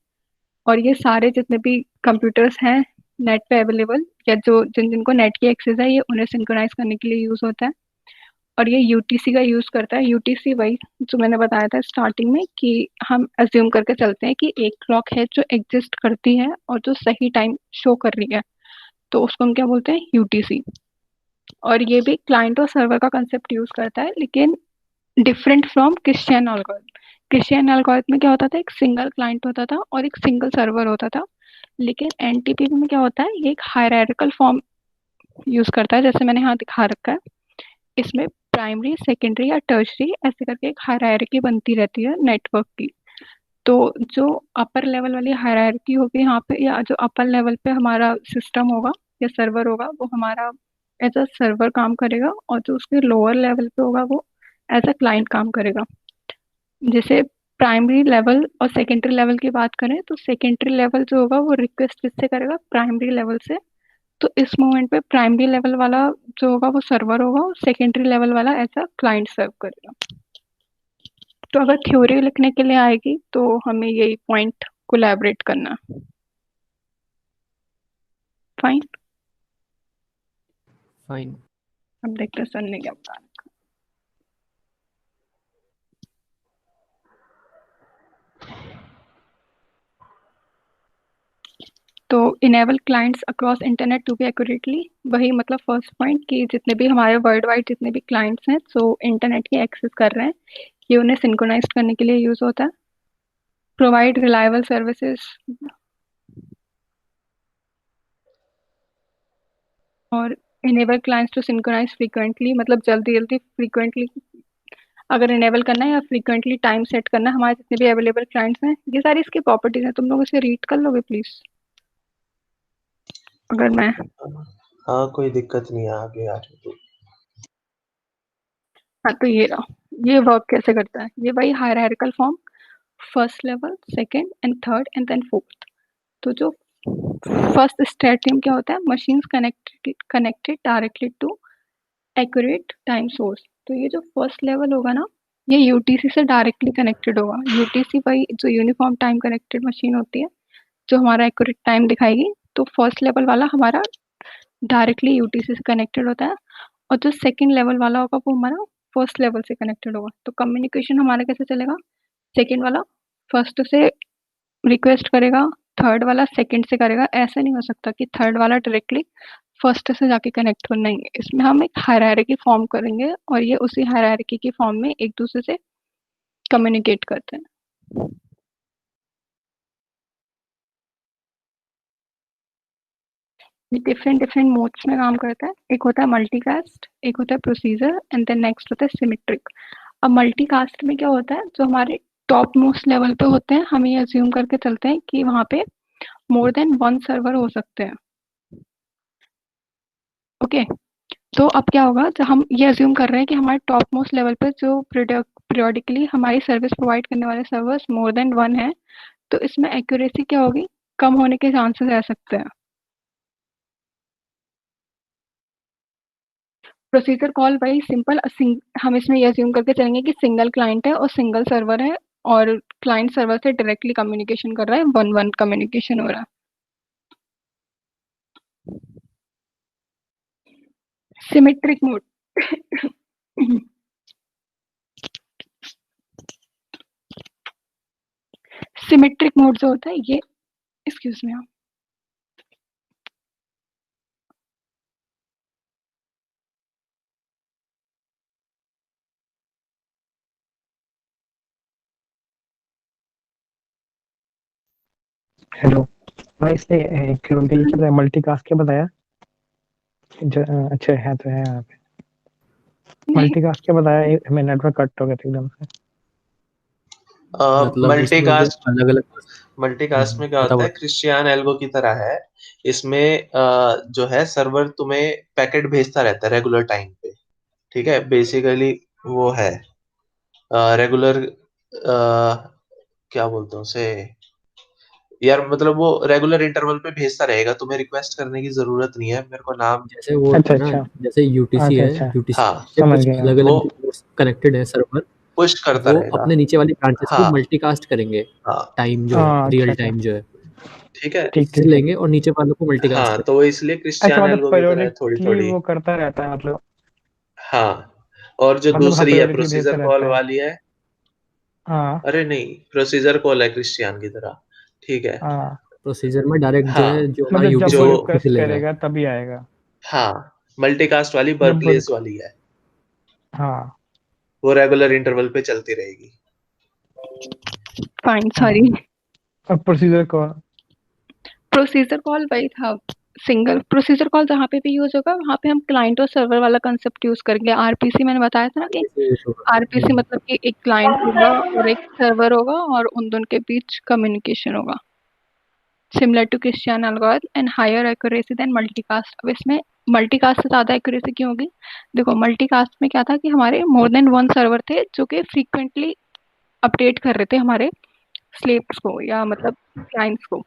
और ये सारे जितने भी कंप्यूटर्स हैं नेट पे अवेलेबल, या जो जिनको नेट की एक्सेस है, ये उन्हें सिंक्रोनाइज करने के लिए यूज होता है। और ये यूटीसी का यूज करता है। यूटीसी वही जो मैंने बताया था स्टार्टिंग में कि हम अज्यूम करके चलते हैं कि एक क्लॉक है जो एग्जिस्ट करती है और जो सही टाइम शो कर रही है, तो उसको हम क्या बोलते हैं? यूटीसी। और ये भी क्लाइंट और सर्वर का कंसेप्ट यूज करता है, लेकिन different from Christian algorithm. Christian algorithm में क्या होता था, एक सिंगल क्लाइंट होता था और एक सिंगल सर्वर होता था। लेकिन एनटीपी में क्या होता है, ये एक हायरार्किकल फॉर्म यूज करता है, जैसे मैंने यहाँ दिखा रखा है। इसमें प्राइमरी, सेकेंडरी या टर्शरी ऐसे करके एक हायरार्की बनती रहती है नेटवर्क की। तो जो अपर लेवल वाली हायरार्की होगी यहाँ पे, या जो अपर लेवल पे हमारा सिस्टम होगा या सर्वर होगा, वो हमारा एज अ सर्वर काम करेगा, और जो उसके लोअर लेवल पे होगा वो एज अ क्लाइंट काम करेगा। जैसे प्राइमरी लेवल और सेकेंडरी लेवल की बात करें तो सेकेंडरी लेवल जो होगा वो रिक्वेस्ट किससे करेगा? प्राइमरी लेवल से। तो इस मोमेंट पे प्राइमरी लेवल वाला जो होगा वो सर्वर होगा, और सेकेंडरी लेवल वाला ऐसा क्लाइंट सर्व करेगा। तो अगर थ्योरी लिखने के लिए आएगी तो हमें यही पॉइंट कोलैबोरेट करना। फाइन। फाइन। अब देखते हैं सर ने क्या बताया। तो enable clients across internet to be accurately, वही मतलब फर्स्ट पॉइंट कि जितने भी हमारे वर्ल्ड वाइड जितने भी क्लाइंट्स हैं जो इंटरनेट की एक्सेस कर रहे हैं, ये उन्हें सिंक्रोनाइज करने के लिए यूज होता है। प्रोवाइड रिलायबल सर्विसेज, और enable clients to synchronise frequently, मतलब जल्दी जल्दी फ्रीक्वेंटली अगर इनेबल करना है या फ्रीक्वेंटली टाइम सेट करना है हमारे जितने भी अवेलेबल क्लाइंट्स हैं। ये सारी इसकी प्रॉपर्टीज हैं, तुम लोग इसे रीड कर लोगे प्लीज? अगर मैं हाँ, कोई दिक्कत नहीं है, आगे आ जाओ। हाँ, तो ये रहा, ये वर्क कैसे करता है। ये वही hierarchical form, first level, second and third and then fourth. तो जो फर्स्ट स्टेडियम क्या होता है, machines connected directly to accurate time source. तो ये जो फर्स्ट लेवल होगा ना, ये यूटीसी से डायरेक्टली कनेक्टेड होगा। यूटीसी वही जो यूनिफॉर्म टाइम कनेक्टेड मशीन होती है, जो हमारा एक्यूरेट टाइम दिखाएगी। तो फर्स्ट लेवल वाला हमारा डायरेक्टली यूटीसी से कनेक्टेड होता है, और जो सेकंड लेवल वाला होगा वो हमारा फर्स्ट लेवल से कनेक्टेड होगा। तो कम्युनिकेशन हमारा कैसे चलेगा, सेकंड वाला फर्स्ट से रिक्वेस्ट करेगा, थर्ड वाला सेकंड से करेगा। ऐसा नहीं हो सकता कि थर्ड वाला डायरेक्टली फर्स्ट से जाके कनेक्ट करना ही। इसमें हम एक हायरार्की फॉर्म करेंगे और ये उसी हायरार्की की फॉर्म में एक दूसरे से कम्युनिकेट करते हैं। ये डिफरेंट मोड्स में काम करता है। एक होता है मल्टीकास्ट, एक होता है प्रोसीजर, एंड देन नेक्स्ट होता है सिमेट्रिक। अब मल्टीकास्ट में क्या होता है, जो हमारे टॉप मोस्ट लेवल पे होते हैं, हम ये अज्यूम करके चलते हैं कि वहाँ पे मोर देन 1 सर्वर हो सकते हैं। ओके, तो अब क्या होगा, जब हम ये अज्यूम कर रहे हैं कि हमारे टॉप मोस्ट लेवल पे जो पीरियोडिकली हमारी सर्विस प्रोवाइड करने वाले सर्वर्स मोर देन 1 है, तो इसमें एक्यूरेसी क्या होगी, कम होने के चांसेस रह सकते हैं। प्रोसीजर कॉल वही सिंपल, हम इसमें ये अज्यूम करके चलेंगे कि सिंगल क्लाइंट है और सिंगल सर्वर है, और क्लाइंट सर्वर से डायरेक्टली कम्युनिकेशन कर रहा है, 1-1 कम्युनिकेशन हो रहा है। सिमेट्रिक मोड सिमेट्रिक मोड जो होता है ये, एक्सक्यूज मी, हेलो भाई, इसलिए क्योंकि मल्टीकास्ट के बताया अच्छा है, तो है यहाँ पे मल्टीकास्ट के बताया, हमें नेटवर्क कट हो गया था एकदम से। मतलब मल्टीकास्ट अलग-अलग मल्टीकास्ट में क्या होता है, क्रिस्टियान एल्गो की तरह है। इसमें जो है सर्वर तुम्हें पैकेट भेजता रहता है रेगुलर टाइम पे, ठीक है। बेसिकली वो है रेगुलर, क्या बोलते हैं उसे यार, मतलब वो रेगुलर इंटरवल पे भेजता रहेगा, तुम्हें रिक्वेस्ट करने की जरूरत नहीं है। मेरे को नाम जैसे वो होता है ना, जैसे यूटीसी है, यूटीसी हाँ, से समझ कुछ गया। अलग-अलग कनेक्टेड है सर्वर, पुश करता वो रहेगा। अपने नीचे वाली ब्रांचेस को हाँ, मल्टीकास्ट करेंगे, हाँ, टाइम जो है, रियल टाइम जो है, ठीक है। ठीक इससे लेंगे और नीचे वालों को मल्टीकास्ट हाँ, करेंगे। तो वो इसलिए अच्छा, क्रिस्टियान मतलब एल्गो की तरह है पीरियोडिकली थोड़ी-थोड़ी। वो करता रहता है, मतलब हाँ, और जो मतलब हाँ, दूसरी है पीरियोडिकली प्रोसीजर भेजता कॉल रहता है। वाली है, हाँ अरे नहीं, प्रोसीजर कॉल है क्रिस्टियान की तरह, ठीक है। हाँ, प्रोसीजर में डायरेक्ट जो है, हाँ, जो हमारा मतलब जब यूटीसी वो जो खुद रिक्वेस्ट लेगा। करेगा तभी आएगा। हाँ, मल्टीकास्ट वाली जब वो बर्कलेस वाली है, हाँ वो रेगुलर इंटरवल पे चलती रहेगी। Fine, sorry. अब प्रोसीजर को प्रोसीजर कॉल वही था, सिंगल प्रोसीजर कॉल जहाँ पे भी यूज होगा वहाँ पे हम क्लाइंट और सर्वर वाला कंसेप्ट यूज करेंगे। आरपीसी मैंने बताया था ना कि आरपीसी मतलब कि एक क्लाइंट होगा और एक सर्वर होगा और उन दोनों के बीच कम्युनिकेशन होगा। Similar to Cristian algorithm and higher accuracy than multicast. अब इसमें मल्टीकास्ट से ज़्यादा एक्यूरेसी क्यों होगी? देखो, मल्टीकास्ट में क्या था कि हमारे मोर देन 1 सर्वर थे जो कि फ्रीक्वेंटली अपडेट कर रहे थे हमारे स्लेव्स को या मतलब क्लाइंट्स को।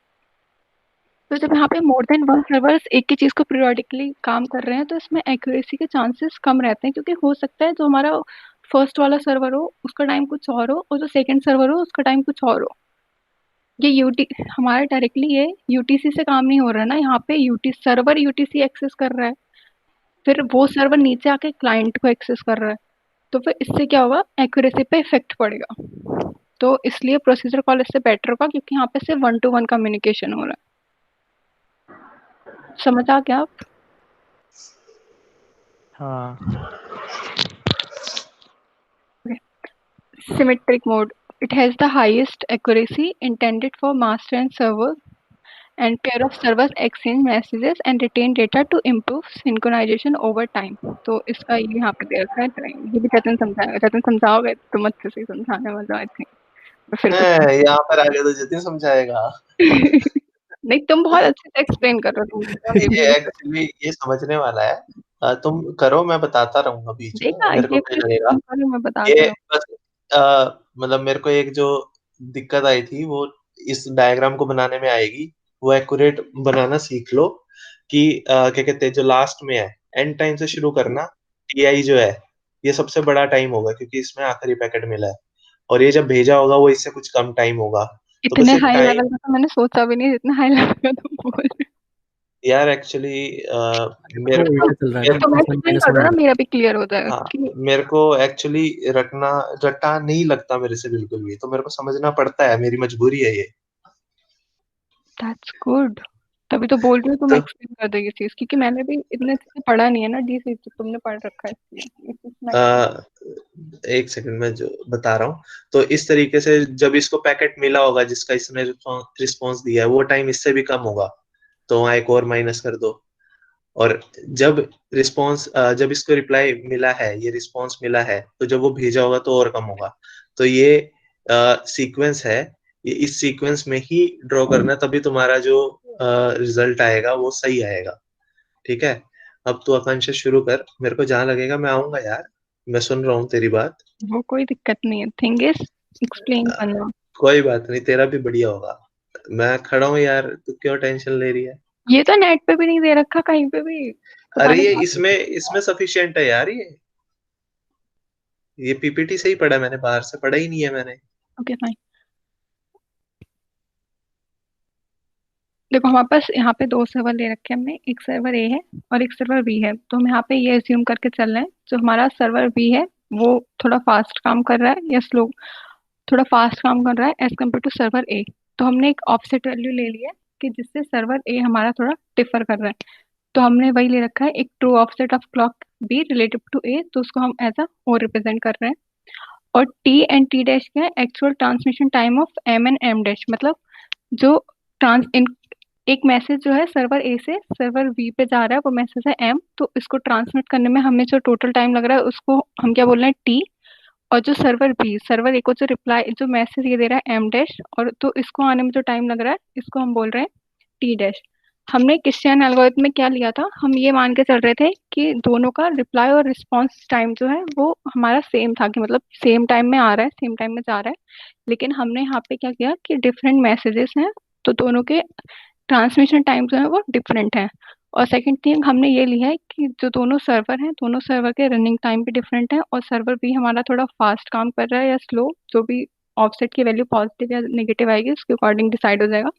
तो जब यहाँ पे मोर देन 1 सर्वर्स एक ही चीज़ को पीरियोडिकली काम कर रहे हैं, तो इसमें एक्यूरेसी के चांसेस कम रहते हैं, क्योंकि हो सकता है जो हमारा फर्स्ट वाला सर्वर हो उसका टाइम कुछ और हो और जो सेकंड सर्वर हो उसका टाइम कुछ और हो। ये हमारा डायरेक्टली ये यूटीसी से काम नहीं हो रहा है ना, यहाँ पे सर्वर यूटीसी एक्सेस कर रहा है, फिर वो सर्वर नीचे आके क्लाइंट को एक्सेस कर रहा है, तो फिर इससे क्या होगा, एक्यूरेसी पे इफेक्ट पड़ेगा। तो इसलिए प्रोसीजर कॉल इससे बेटर होगा, क्योंकि यहाँ पे सिर्फ 1-to-1 कम्युनिकेशन हो रहा है। समझ आ गया आप? हाँ। Symmetric mode. It has the highest accuracy intended for master and server, and pair of servers exchange messages and retain data to improve synchronization over time. तो इसका ये यहाँ पे दे रखा है टाइम। ये भी जतन समझाएगा, जतन समझाओगे तुम अच्छे से समझाने वाला, आई थिंक। फिर कुछ यहाँ पर आगे तो जतिन समझाएगा। नहीं, तुम बहुत अच्छे से एक्सप्लेन कर रहे हो, तुम ये एक्चुअली ये समझने वाला है। तुम करो, मैं बताता रहूंगा बीच में, देखा, मेरे को ये क्या लगेगा। मैं बता ये रहा हूँ। बस मतलब मेरे को एक जो दिक्कत आई थी वो इस डायग्राम को बनाने में आएगी। वो एक्यूरेट बनाना सीख लो कि क्या कहते हैं, जो लास्ट में है एंड टाइम से शुरू करना TI जो है ये सबसे बड़ा टाइम होगा क्योंकि इसमें आखिरी पैकेट मिला है और ये जब भेजा होगा वो इससे कुछ कम टाइम होगा। तो बस इतने ये हाई टाइम लेवल का तो मैंने सोचा भी नहीं, जितना हाई लेवल का तुम बोल रहे हो। यार एक्चुअली मेरे वो को उल्टा चल रहा है मेरे तो मैं को एक्सप्लेन +1 कर -1 दूं ना, हो मेरा भी क्लियर हो जाएगा हाँ, कि मेरे को एक्चुअली रटा नहीं लगता मेरे से बिल्कुल भी, तो मेरे को समझना पड़ता है, मेरी मजबूरी है ये। That's good. तभी तो बोल रही हूँ, तुम तो एक्सप्लेन कर दो ये चीज़, क्योंकि मैंने भी इतने अच्छे से पढ़ा नहीं है ना डीसी, तो तुमने पढ़ रखा है इसलिए इस चीज़ में अ, एक सेकंड में जो बता रहा हूँ। तो इस तरीके से जब इसको पैकेट मिला होगा जिसका इसने रिस्पॉन्स दिया है वो टाइम इससे भी कम होगा, तो वहाँ एक और माइनस कर दो। और जब जब इसको रिप्लाई मिला है, ये रिस्पॉन्स मिला है, तो जब वो भेजा होगा तो और कम होगा। तो ये सीक्वेंस है, ये इस सीक्वेंस में ही ड्रॉ करना, तभी तुम्हारा जो रिजल्ट आएगा वो सही आएगा। ठीक है, अब तू आकांक्षा शुरू कर, मेरे को जहां लगेगा मैं आऊंगा यार, मैं सुन रहा हूँ तेरी बात। वो कोई दिक्कत नहीं है, थिंग इज एक्सप्लेन करना। कोई बात नहीं, तेरा भी बढ़िया होगा, मैं खड़ा हूँ यार, तू क्यों टेंशन ले रही है। ये तो नेट पे भी नहीं दे रखा कहीं पे भी, पता अरे नहीं ये कहाँ। इसमें सफिशिएंट है यार, ये पीपीटी से ही पढ़ा मैंने, बाहर से पढ़ा ही नहीं है मैंने। Okay fine. देखो हमारे पास यहाँ पे दो सर्वर ले रखे हैं हमने, एक सर्वर ए है और एक सर्वर बी है। तो हम यहाँ पे ये अज्यूम करके चल रहे हैं जो हमारा सर्वर बी है वो थोड़ा फास्ट काम कर रहा है या स्लो, थोड़ा फास्ट काम कर रहा है एज कम्पेयर टू सर्वर ए। तो हमने एक ऑफसेट वैल्यू ले लिया है कि जिससे सर्वर ए हमारा थोड़ा डिफर कर रहा है। तो हमने वही ले रखा है, एक true offset of clock be relative to A, तो उसको हम एज अ ओ रिप्रेजेंट कर रहे हैं। और टी एंड टी डैश क्या है, actual transmission time of M and M dash, मतलब जो ट्रांस इन एक मैसेज जो है सर्वर ए से सर्वर बी पे जा रहा है वो मैसेज है एम, तो इसको ट्रांसमिट करने में हमें जो टोटल टाइम लग रहा है उसको हम क्या बोल रहे हैं टी। और जो सर्वर बी, सर्वर ए को जो रिप्लाई जो मैसेज ये दे रहा है एम डैश, और तो इसको आने में जो टाइम लग रहा है इसको हम बोल रहे हैं टी डैश। हमने क्रिश्चियन एल्गोरिथम में क्या लिया था, हम ये मान के चल रहे थे कि दोनों का रिप्लाई और रिस्पॉन्स टाइम जो है वो हमारा सेम था, कि मतलब सेम टाइम में आ रहा है, सेम टाइम में जा रहा है। लेकिन हमने यहाँ पे क्या किया कि डिफरेंट मैसेजेस हैं, तो दोनों के ट्रांसमिशन टाइम जो है वो डिफरेंट है। और सेकंड थिंग हमने ये लिया है कि जो दोनों सर्वर हैं, दोनों सर्वर के रनिंग टाइम भी डिफरेंट है, और सर्वर भी हमारा थोड़ा फास्ट काम कर रहा है या स्लो, जो भी ऑफसेट की वैल्यू पॉजिटिव या नेगेटिव आएगी उसके अकॉर्डिंग डिसाइड हो जाएगा।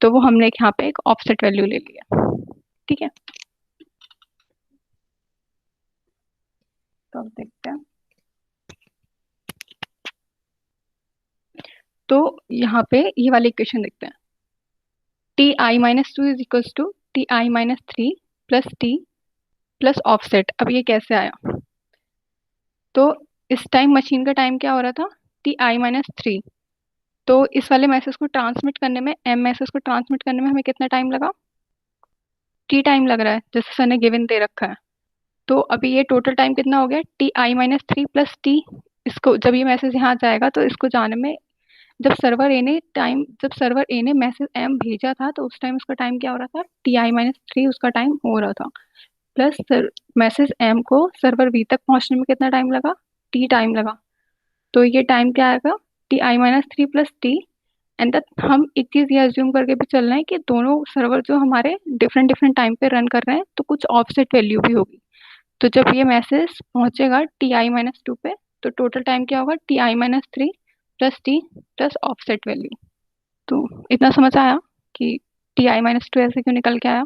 तो वो हमने यहाँ पे एक ऑफसेट वैल्यू ले लिया। ठीक है, तो अब देखते हैं। तो यहाँ पे ये वाली इक्वेशन देखते हैं, T i minus two is equals to T i minus three plus T plus offset. अब ये कैसे आया, तो इस टाइम मशीन का टाइम क्या हो रहा था, टी आई माइनस थ्री। तो इस वाले मैसेज को ट्रांसमिट करने में, एम मैसेज को ट्रांसमिट करने में हमें कितना टाइम लगा, टी टाइम लग रहा है जैसे सर ने गिवन दे रखा है। तो अभी ये टोटल टाइम कितना हो गया, T i minus three plus T. इसको जब ये मैसेज यहाँ जाएगा तो इसको जाने में, जब सर्वर ए ने मैसेज एम भेजा था तो उस टाइम उसका टाइम क्या हो रहा था, टी आई माइनस थ्री उसका टाइम हो रहा था। प्लस मैसेज एम को सर्वर बी तक पहुंचने में कितना टाइम लगा, टी टाइम लगा। तो ये टाइम क्या आएगा, T i minus three plus T. And that हम एक चीज ये अज्यूम करके भी चल रहे हैं कि दोनों सर्वर जो हमारे डिफरेंट डिफरेंट टाइम पे रन कर रहे हैं, तो कुछ ऑफसेट वैल्यू भी होगी। तो जब ये मैसेज पहुंचेगा टी आई माइनस टू पे, तो टोटल टाइम क्या होगा, T i minus three plus T plus offset value. तो इतना समझ आया कि टी आई माइनस टू ऐसे क्यों निकल के आया।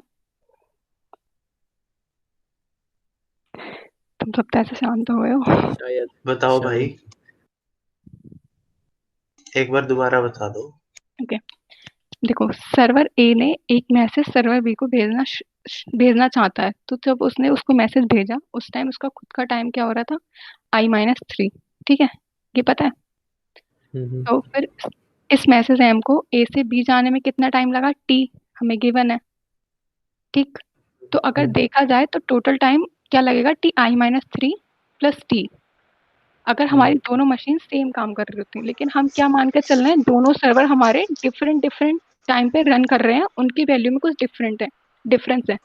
तुम सब तो ऐसे शांत हो गए हो। शायद बताओ शायद भाई, एक बार दोबारा बता दो। ओके, देखो सर्वर ए ने एक मैसेज सर्वर बी को भेजना चाहता है, तो जब उसने उसको मैसेज भेजा उस टाइम उसका खुद का टाइम क्या हो रहा था, आई माइनस थ्री। ठीक है, ये पता है। तो फिर इस मैसेज एम को ए से बी जाने में कितना टाइम लगा, टी हमें गिवन है। ठीक, तो अगर देखा जाए तो टोटल टाइम क्या लगेगा, T i minus three plus T, अगर हमारी दोनों मशीन सेम काम कर रही होती। लेकिन हम क्या मान के चल रहे हैं, दोनों सर्वर हमारे डिफरेंट डिफरेंट टाइम पे रन कर रहे हैं, उनकी वैल्यू में कुछ डिफरेंस है।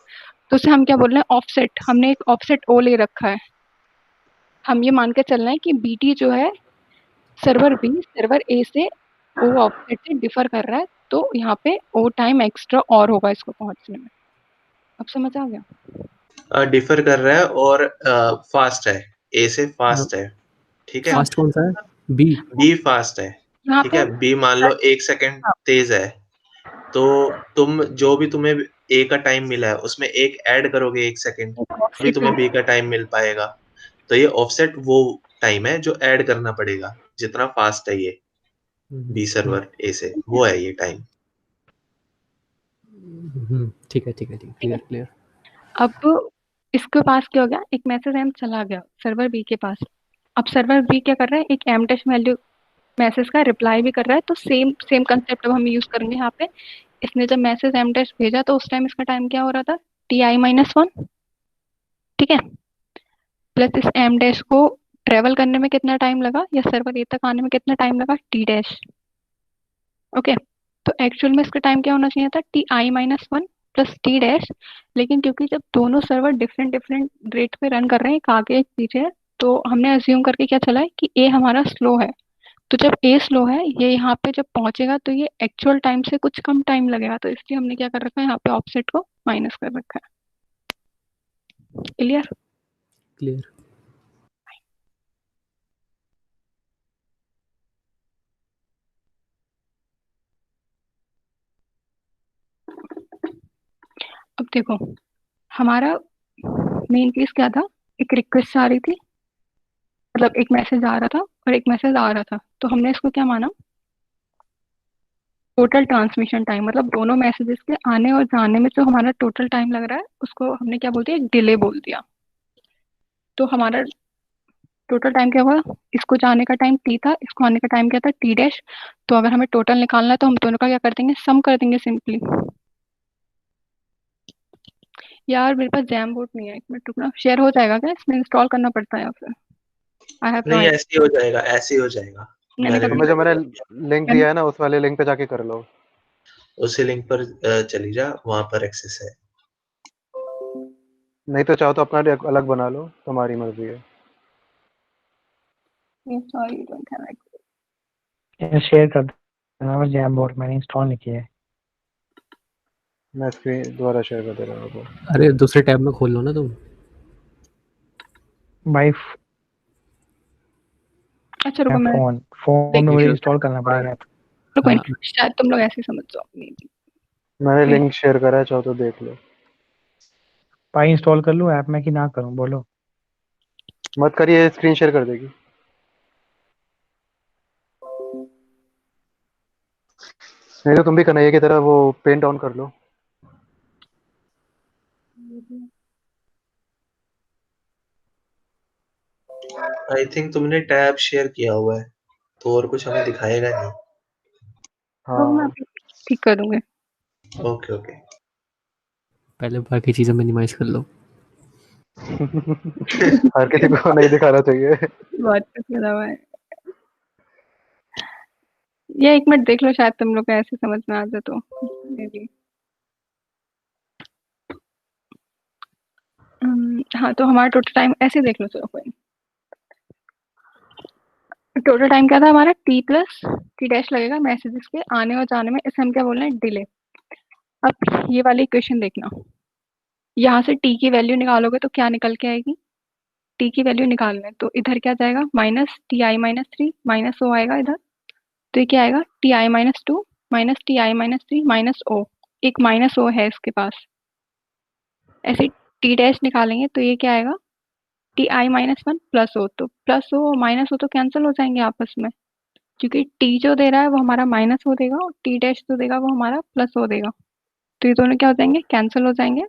तो उसे हम क्या बोल रहे हैं, ऑफसेट। हमने एक ऑफसेट ओ ले रखा है। हम ये मान के चल रहे हैं कि बीटी जो है सर्वर बी सर्वर ए से ओ ऑफसेट से डिफर कर रहा है, तो यहाँ पे ओ टाइम एक्स्ट्रा और होगा इसको पहुंचने में। अब समझ आ गया। डिफर कर रहा है और फास्ट है, ए से फास्ट है, ठीक है। फास्ट कौन सा है? बी। बी फास्ट है, यहाँ ठीक पे है। बी मान लो 1 सेकंड तेज है, तो तुम जो भी तुम्हें ए का टाइम मिला है उसमें 1 ऐड करोगे 1 सेकंड, तभी तुम्हें बी का टाइम मिल पाएगा। तो ये ऑफसेट वो टाइम है जो ऐड करना पड़ेगा, जितना फास्ट है ये बी सर्वर ए से, वो है ये टाइम। ठीक है, क्लियर। अब इसके पास क्या हो गया, एक मैसेज एम चला गया सर्वर बी के पास। अब सर्वर बी क्या कर रहा है, एक एम डैश वैल्यू मैसेज का रिप्लाई भी कर रहा है। तो सेम कंसेप्ट अब हम यूज करेंगे यहाँ पे। इसने जब मैसेज एम डैश भेजा तो उस टाइम इसका टाइम क्या हो रहा था, ti-1, ठीक है। प्लस इस एम डैश को ट्रेवल करने में कितना टाइम लगा, या सर्वर ए तक आने में कितना टाइम लगा, टी डैश। ओके, तो एक्चुअल में इसका टाइम क्या होना चाहिए था, ti-1 प्लस टी डैश। लेकिन क्योंकि जब दोनों सर्वर डिफरेंट डिफरेंट रेट पे रन कर रहे हैं, एक आगे एक पीछे है, तो हमने अज्यूम करके क्या चला है कि ए हमारा स्लो है। तो जब ए स्लो है, ये यहाँ पे जब पहुंचेगा तो ये एक्चुअल टाइम से कुछ कम टाइम लगेगा। तो इसलिए हमने क्या कर रखा है, यहाँ पे ऑफसेट को माइनस कर रखा है। क्लियर? अब देखो, हमारा मेन केस क्या था, एक रिक्वेस्ट आ रही थी, मतलब एक मैसेज आ रहा था और एक मैसेज आ रहा था। तो हमने इसको क्या माना, टोटल ट्रांसमिशन टाइम, मतलब दोनों मैसेजेस के आने और जाने में जो हमारा टोटल टाइम लग रहा है उसको हमने क्या बोल दिया, एक डिले बोल दिया। तो हमारा टोटल टाइम क्या हुआ, इसको जाने का टाइम टी था, इसको आने का टाइम क्या था, टी डैश। तो अगर हमें टोटल निकालना है तो हम दोनों का क्या कर देंगे, सम कर देंगे सिंपली। यार मेरे पास जैम बोर्ड नहीं है, एक मिनट रुकना, शेयर हो जाएगा क्या, इसमें इंस्टॉल करना पड़ता है या फिर आई हैव नहीं, ऐसे ही हो जाएगा, ऐसे ही हो जाएगा। मैंने मैंने कभी भी जो मैंने लिंक दिया है ना, उस वाले लिंक पे जाके कर लो। उसी लिंक पर चली जा, वहां पर एक्सेस है। नहीं तो चाहो तो अपना अलग बना लो, तुम्हारी मर्जी है। सॉरी डोंट हैव शेयर कर देना बस, जैम बोर्ड मैंने इंस्टॉल नहीं किया है। मैं स्क्रीन दोबारा शेयर कर दे रहा हूँ आपको। अरे दूसरे टैब में खोल लो ना तुम। भाई अच्छा रुको, मैं फोन में मुझे इंस्टॉल करना पड़ेगा। रुको, हाँ। शायद तुम लोग ऐसे समझ जाओ। मैंने लिंक शेयर करा है, चाहो तो देख लो। भाई इंस्टॉल कर लूँ ऐप में कि ना करूँ, बोलो। मत करिए, स्क्रीन शेयर कर देगी। नहीं तो तुम भी कन्हैया की तरह वो पेंट ऑन कर लो। आई थिंक तुमने टैब शेयर किया हुआ है, तो और कुछ हमें दिखाएगा नहीं। तो मैं हाँ अभी ठीक कर दूंगी। Okay okay. पहले बाकी चीजें मिनिमाइज कर लो। हर किसी को नहीं दिखाना चाहिए। बहुत कुछ लगा हुआ है। ये एक मिनट देख लो, शायद तुम लोग को ऐसे समझ में आ जाए तो मे बी। हाँ, तो हमारा टोटल टाइम ऐसे देख लो, चलो कोई। टोटल टाइम क्या था हमारा, टी प्लस टी डैश लगेगा मैसेजेस के आने और जाने में, इसे हम क्या बोल रहे हैं, डिले। अब ये वाली इक्वेशन देखना, यहाँ से टी की वैल्यू निकालोगे तो क्या निकल के आएगी, टी की वैल्यू निकालना है तो इधर क्या जाएगा, -ti-3 माइनस ओ आएगा इधर। तो ये क्या आएगा, ti-2 minus ti-3 minus O, एक माइनस ओ है इसके पास। ऐसे टी डैश निकालेंगे तो ये क्या आएगा, ti-1 प्लस ओ। तो प्लस ओ माइनस ओ तो कैंसिल हो जाएंगे आपस में, क्योंकि टी जो दे रहा है वो हमारा माइनस हो देगा और टी डैश जो देगा वो हमारा प्लस हो देगा। तो ये दोनों क्या हो जाएंगे, कैंसिल हो जाएंगे।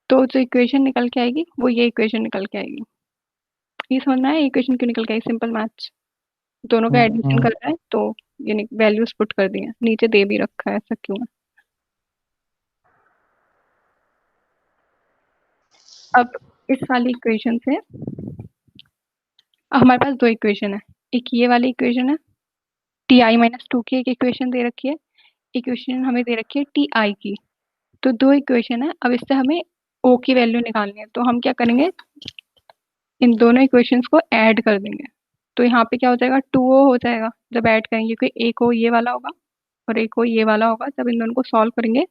तो जो इक्वेशन निकल के आएगी वो ये इक्वेशन निकल के आएगी। ये समझ में आया इक्वेशन क्यों निकल के आई, सिंपल मैथ्स। दोनों का एडिशन कर रहा है तो ये वैल्यूज पुट कर दी है, नीचे दे भी रखा है, ऐसा क्यों है। अब इस वाली इक्वेशन से हमारे पास दो इक्वेशन है, एक ये वाली इक्वेशन है, ti-2 की एक इक्वेशन दे रखी है, इक्वेशन हमें दे रखी है ti की। तो दो इक्वेशन है, अब इससे हमें o की वैल्यू निकालनी है। तो हम क्या करेंगे, इन दोनों इक्वेशंस को ऐड कर देंगे। तो यहाँ पे क्या हो जाएगा, 2o हो जाएगा जब ऐड करेंगे, क्योंकि एक o ये वाला होगा और एक o ये वाला होगा। जब इन दोनों को सॉल्व करेंगे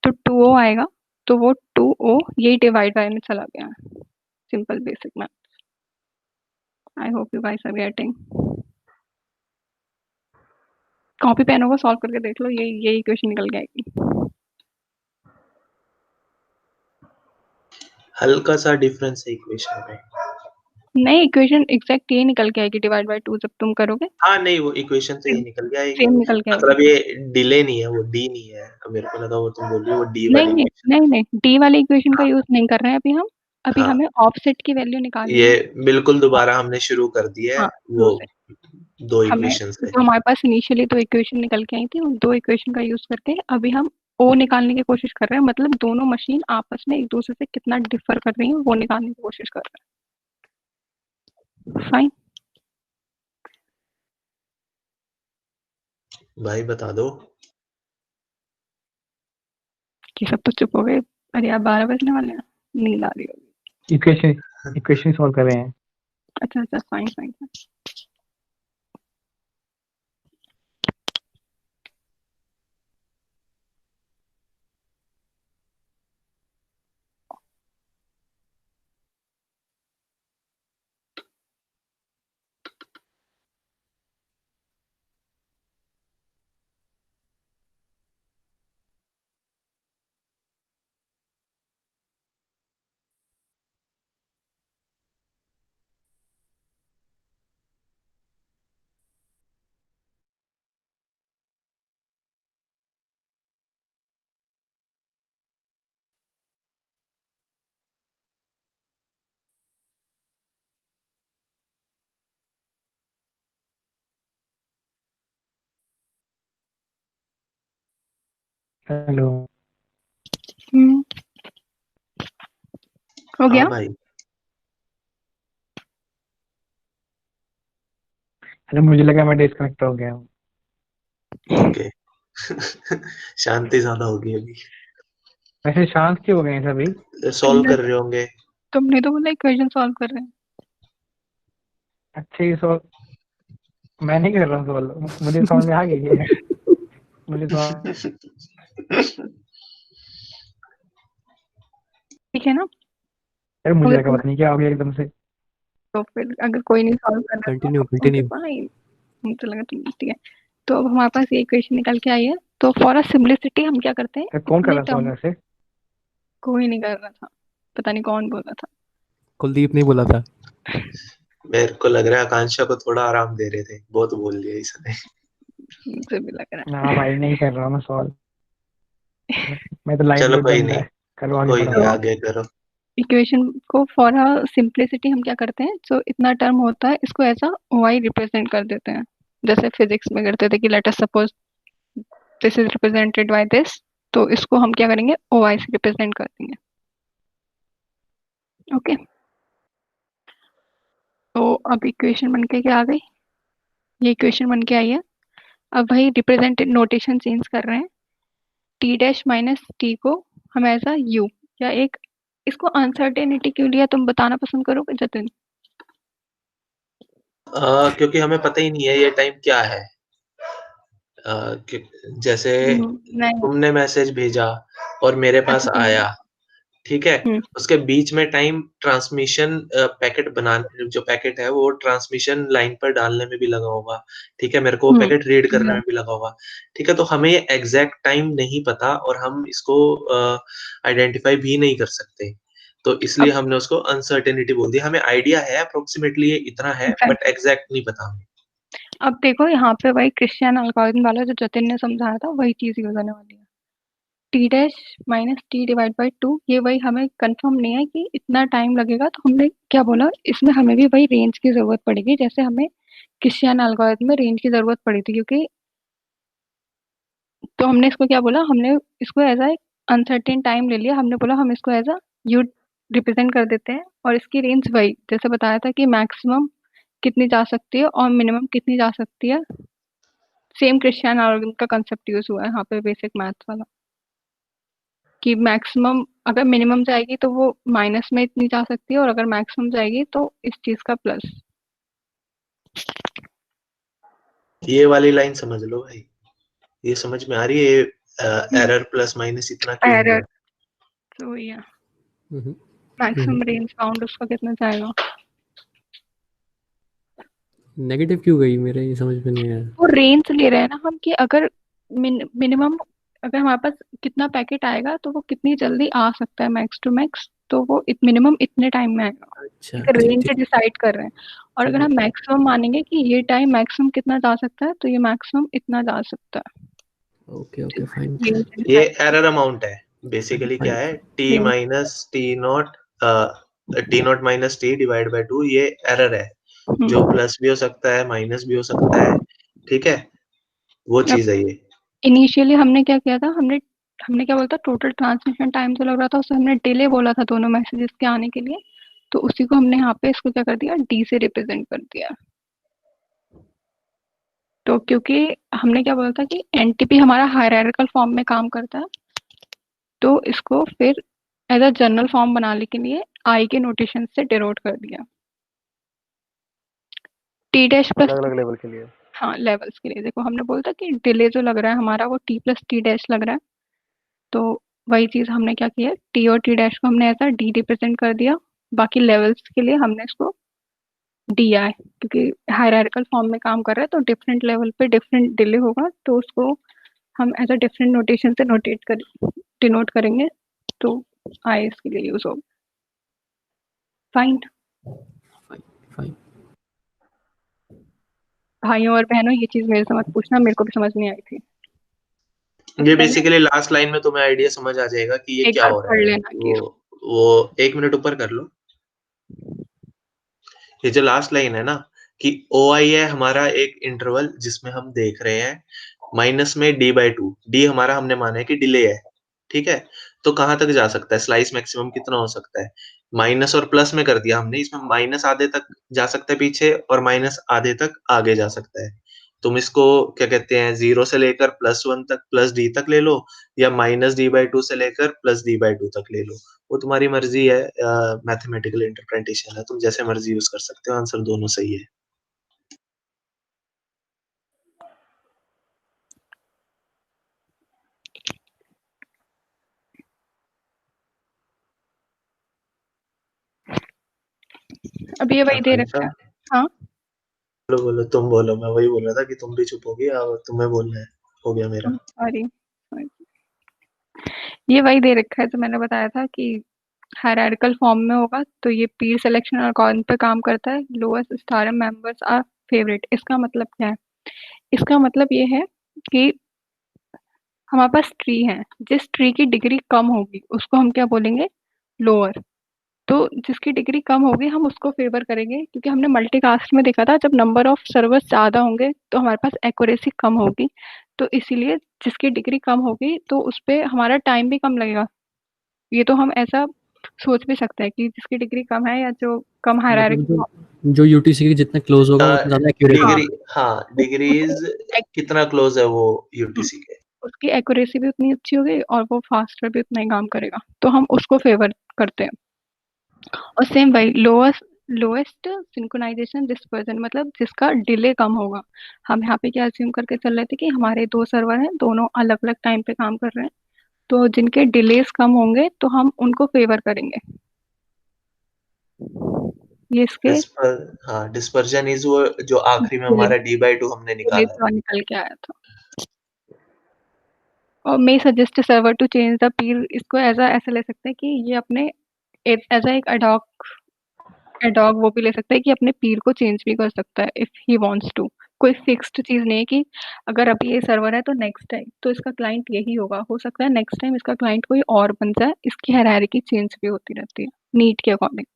तो 2o आएगा तो वो 2O यही डिवाइड बाय में चला गया। Simple basic math. I hope you guys are getting. Copy pen होगा, सॉल्व करके देख लो, यही इक्वेशन निकल के आएगी। हल्का सा डिफरेंस है इक्वेशन में। नहीं, इक्वेशन एग्जैक्ट यही निकल के आएगी डिवाइड बाय 2 जब तुम करोगे। हाँ नहीं, वो इक्वेशन तो ये निकल के आएगी। सेम निकल के आएगी। मतलब ये डिले नहीं है, वो डी नहीं है। मेरे को लगा वो तुम बोल रही हो वो डी वाली नहीं इक्वेशन। नहीं नहीं, डी वाली इक्वेशन का यूज नहीं कर रहे हैं अभी हम। अभी हाँ। हमें ऑफसेट की वैल्यू निकालनी ये है। बिल्कुल दोबारा हमने शुरू कर दिया है हाँ, वो से 2 हमें इक्वेशन से। जो हमारे पास इनिशियली 2 इक्वेशन निकल के आई थी, उन 2 इक्वेशन का यूज करके अभी हम ओ निकालने की कोशिश कर रहे हैं। मतलब दोनों मशीन आपस में एक दूसरे से कितना डिफर कर रही है वो निकालने की कोशिश कर रहे हैं। फाइन। भाई बता दो। कि सब तो चुप हो गए। अरे यार 12 बजने वाले हैं, नींद आ रही होगी। इक्वेशन सॉल्व कर रहे हैं। अच्छा अच्छा, फाइन फाइन। हेलो। हो गया। हाँ भाई। अरे मुझे लगा मैं डिस्कनेक्ट हो गया हूँ। ओके। शांति ज्यादा होगी अभी। वैसे शांत क्यों हो गए हैं सभी? सॉल्व कर रहे होंगे। तुमने तो बोला इक्वेशन सॉल्व कर रहे हैं। अच्छा, ये सॉल्व मैं नहीं कर रहा हूँ सॉल्व, मुझे समझ में आ गई है। मुझे ठीक है ना? अरे मुझे लगा पता नहीं क्या हो गया एकदम से। तो फिर अगर कोई नहीं सॉल्व कर रहा कंटिन्यू। मुझे लगा तुम ठीक है। तो अब हमारे पास ये इक्वेशन निकल के आई है। तो फॉर अ सिंपलिसिटी हम क्या करते हैं, कौन कर रहा सॉल्व वैसे? कोई नहीं कर रहा था, पता नहीं कौन बोल रहा था। कुलदीप ने बोला था। मेरे को लग रहा है आकांक्षा को थोड़ा आराम दे रहे थे, बहुत बोल लिया इसने। मुझे भी लग रहा ना भाई, नहीं कर रहा मैं सॉल्व। मैं तो लाइट चलो वेट कोई बंदा नहीं, है। करो आगे कोई बढ़ो। नहीं, आगे करो। इक्वेशन को फॉर अ सिंपलिसिटी हम क्या करते हैं, जो इतना टर्म होता है इसको ऐसा वाई रिप्रेजेंट कर देते हैं। जैसे फिजिक्स में करते थे कि let us suppose this is represented by this, तो इसको हम क्या करेंगे, ओ वाई से रिप्रेजेंट कर देंगे। ओके। तो अब इक्वेशन बन के क्या आ गई, ये इक्वेशन बन के आई है। अब वही रिप्रेजेंट नोटेशन चेंज कर रहे हैं। टी डैश माइनस टी को हम ऐसा यू या एक, इसको अनसर्टेनिटी क्यों लिया तुम बताना पसंद करोगे जतिन? क्योंकि हमें पता ही नहीं है ये टाइम क्या है। जैसे नहीं। तुमने मैसेज भेजा और मेरे पास अच्छा, आया, ठीक है। उसके बीच में टाइम ट्रांसमिशन पैकेट बनाने, जो पैकेट है वो ट्रांसमिशन लाइन पर डालने में भी लगा होगा, ठीक है। मेरे को वो पैकेट रीड करने में भी लगा होगा, ठीक है। तो हमें ये एग्जैक्ट टाइम नहीं पता और हम इसको आइडेंटिफाई भी नहीं कर सकते, तो इसलिए हमने उसको अनसर्टेनिटी बोल दिया। हमें आइडिया है अप्रोक्सीमेटली ये इतना है, बट एग्जैक्ट नहीं पता हमें। अब देखो यहाँ पे वही क्रिश्चियन एल्गोरिथम वाला जो जतिन ने समझाया था वही चीज यूज होने वाली है। T dash minus T divide by 2, ये वही हमें कंफर्म नहीं है कि इतना टाइम लगेगा, तो हमने क्या बोला, इसमें हमें भी वही रेंज की जरूरत पड़ेगी जैसे हमें क्रिश्चियन एल्गोरिथम में रेंज की जरूरत पड़ी थी, क्योंकि तो हमने इसको क्या बोला, हमने इसको एज अ अनसर्टेन टाइम ले लिया। हमने बोला हम इसको एज अ यू रिप्रेजेंट कर देते हैं, और इसकी रेंज वही जैसे बताया था कि मैक्सिमम कितनी जा सकती है और मिनिमम कितनी जा सकती है। सेम क्रिश्चियन एल्गोरिथम का कंसेप्ट यूज हुआ है यहाँ पे, बेसिक मैथ्स वाला, कि मैक्सिमम अगर मिनिमम जाएगी तो वो माइनस में इतनी जा सकती है, और अगर मैक्सिमम जाएगी तो इस चीज का प्लस। ये वाली लाइन समझ लो भाई, ये समझ में आ रही है। एरर प्लस माइनस इतना क्यों हुआ एरर है? तो या हम्म, मैक्सिमम रेंज बाउंड उसका कितना जाएगा? नेगेटिव क्यों गई, मेरे ये समझ में नहीं आया। वो रेंज ले रहे हैं ना हम कि अगर मिनिमम अगर हमारे पास कितना पैकेट आएगा तो वो कितनी जल्दी आ सकता है मैक्स टू मैक्स, तो वो मिनिमम इतने टाइम में आएगा। अच्छा एक ठीक रेंज ठीक डिसाइड कर रहे हैं, और ठीक अगर है। हम मैक्सिमम मानेंगे कि ये टाइम मैक्सिमम कितना जा सकता है, तो ये मैक्सिमम इतना जा सकता है। ओके ओके फाइन रेंज ये डिसाइड एरर अमाउंट है बेसिकली। क्या है T range. Minus T not minus T divide by 2, ये एरर है जो प्लस भी हो सकता है माइनस भी हो सकता है, ठीक है, वो चीज है ये। इनिशियली हमने क्या किया था, हमने हमने क्या बोला था, टोटल ट्रांसमिशन टाइम जो लग रहा था उससे हमने डिले बोला था दोनों मैसेजेस के आने के लिए, तो उसी को हमने यहाँ पे इसको क्या कर दिया, डी से रिप्रेजेंट कर दिया। तो क्योंकि हमने क्या बोला था कि एनटीपी हमारा हायरार्किकल फॉर्म में काम करता है, तो इसको फिर एज अ जनरल फॉर्म बनाने के लिए आई के नोटेशन से डिनोट कर दिया। टी डैश प्लस, अलग अलग लेवल के लिए। हाँ लेवल्स के लिए। देखो हमने बोला था कि डिले जो लग रहा है हमारा वो टी प्लस टी डैश लग रहा है, तो वही चीज हमने क्या किया, टी और टी डैश को हमने ऐसा डी रिप्रेजेंट कर दिया। बाकी लेवल्स के लिए हमने इसको डी है, क्योंकि हायरार्किकल फॉर्म में काम कर रहा है तो डिफरेंट लेवल पे डिफरेंट डिले होगा, तो उसको हम एज अ डिफरेंट नोटेशन से डिनोट करेंगे, तो आई इसके लिए यूज होगा। Fine fine. भाइयों और बहनों, ये चीज मेरे से मत पूछना, मेरे को भी समझ नहीं आई थी। ये बेसिकली लास्ट लाइन में तुम्हें आइडिया समझ आ जाएगा कि ये एक क्या बार हो रहा पढ़ है। लेना कि वो 1 मिनट ऊपर कर लो। ये जो लास्ट लाइन है ना कि ओ आई है हमारा एक इंटरवल जिसमें हम देख रहे हैं माइनस में d/2, d हमारा हमने माना है कि डिले है, ठीक है। तो कहाँ तक जा सकता है, स्लाइस मैक्सिमम कितना हो सकता है, माइनस और प्लस में कर दिया हमने। इसमें माइनस आधे तक जा सकता है पीछे और माइनस आधे तक आगे जा सकता है। तुम इसको क्या कहते हैं, 0 से लेकर +1 तक प्लस d तक ले लो, या माइनस d/2 से लेकर प्लस d/2 तक ले लो, वो तुम्हारी मर्जी है। मैथमेटिकल इंटरप्रिटेशन है, तुम जैसे मर्जी यूज कर सकते हो, आंसर दोनों सही है। अभी ये वही दे रखा है। हाँ बोलो बोलो, तुम बोलो, मैं वही बोल रहा था कि तुम भी चुप होगी और तुम्हें बोलना है, हो गया मेरा। सॉरी, ये वही दे रखा है जो मैंने बताया था कि हायरार्किकल फॉर्म में होगा, तो ये पीर सिलेक्शन और कौन पे काम करता है, lowest star members are favourite. इसका मतलब क्या है, इसका मतलब ये है कि हमारे पास ट्री है, जिस ट्री की डिग्री कम होगी उसको हम क्या बोलेंगे, लोअर। तो जिसकी डिग्री कम होगी हम उसको फेवर करेंगे, क्योंकि हमने मल्टीकास्ट में देखा था जब नंबर ऑफ सर्वर्स ज्यादा होंगे तो हमारे पास एक्यूरेसी कम होगी, तो इसीलिए जिसकी डिग्री कम होगी तो उस पर हमारा टाइम भी कम लगेगा। ये तो हम ऐसा सोच भी सकते हैं कि जिसकी डिग्री कम है या जो कम मतलब हायरार्की। जो यूटीसी के जितना क्लोज होगा उतना ज्यादा एक्यूरेट होगा। डिग्री, हाँ डिग्रीज कितना क्लोज है वो यूटीसी के। उसकी एक्यूरेसी भी उतनी अच्छी होगी और वो फास्टर भी उतना ही काम करेगा, तो हम उसको फेवर करते हैं। और सेम वही लोएस्ट सिंक्रोनाइजेशन डिस्पर्जन, मतलब जिसका डिले कम होगा। हम यहाँ पे क्या अज्यूम करके चल रहे थे कि हमारे दो सर्वर हैं, दोनों अलग अलग टाइम पे काम कर रहे हैं, तो जिनके डिलेस कम होंगे तो हम उनको फेवर करेंगे। ये इसके हाँ डिस्पर्जन इज वो जो आखिरी में हमारा d/2 हमने निकाला है। निकल के आया था। और may suggest server to change the peer, इसको ऐसा ले सकते हैं कि ये अपने एज एक एडॉक वो भी ले सकता है कि अपने पीर को चेंज भी कर सकता है इफ ही वांट्स टू। कोई फिक्स्ड चीज नहीं है कि अगर अभी ये सर्वर है तो नेक्स्ट टाइम तो इसका क्लाइंट यही होगा, हो सकता है नेक्स्ट टाइम इसका क्लाइंट कोई और बन जाए। इसकी हायरार्की चेंज भी होती रहती है नीड के according.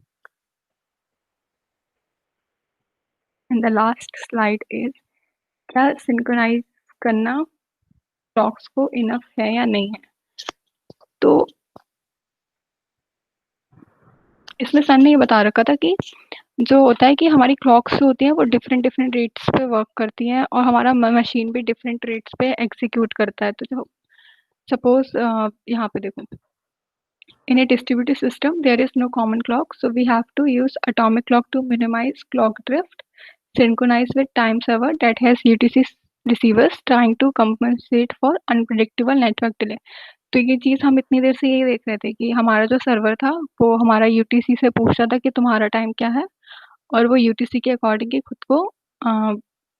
And the last slide is, क्या सिंक्रोनाइज करना क्लॉक्स को इनफ है या नहीं है। तो इसमें सर ने ये बता रखा था कि जो होता है कि हमारी क्लॉक्स होती हैं वो डिफरेंट डिफरेंट रेट्स पे वर्क करती हैं और हमारा मशीन भी डिफरेंट रेट्स पे एग्जीक्यूट करता है। तो जो सपोज यहाँ पे देखो, in a distributed system there is no common clock, so we have to use atomic clock to minimize clock drift, synchronized with time server that has UTC receivers trying to compensate for unpredictable network delay. तो ये चीज़ हम इतनी देर से यही देख रहे थे कि हमारा जो सर्वर था वो हमारा यूटीसी से पूछ रहा था कि तुम्हारा टाइम क्या है, और वो यूटीसी के अकॉर्डिंग ही खुद को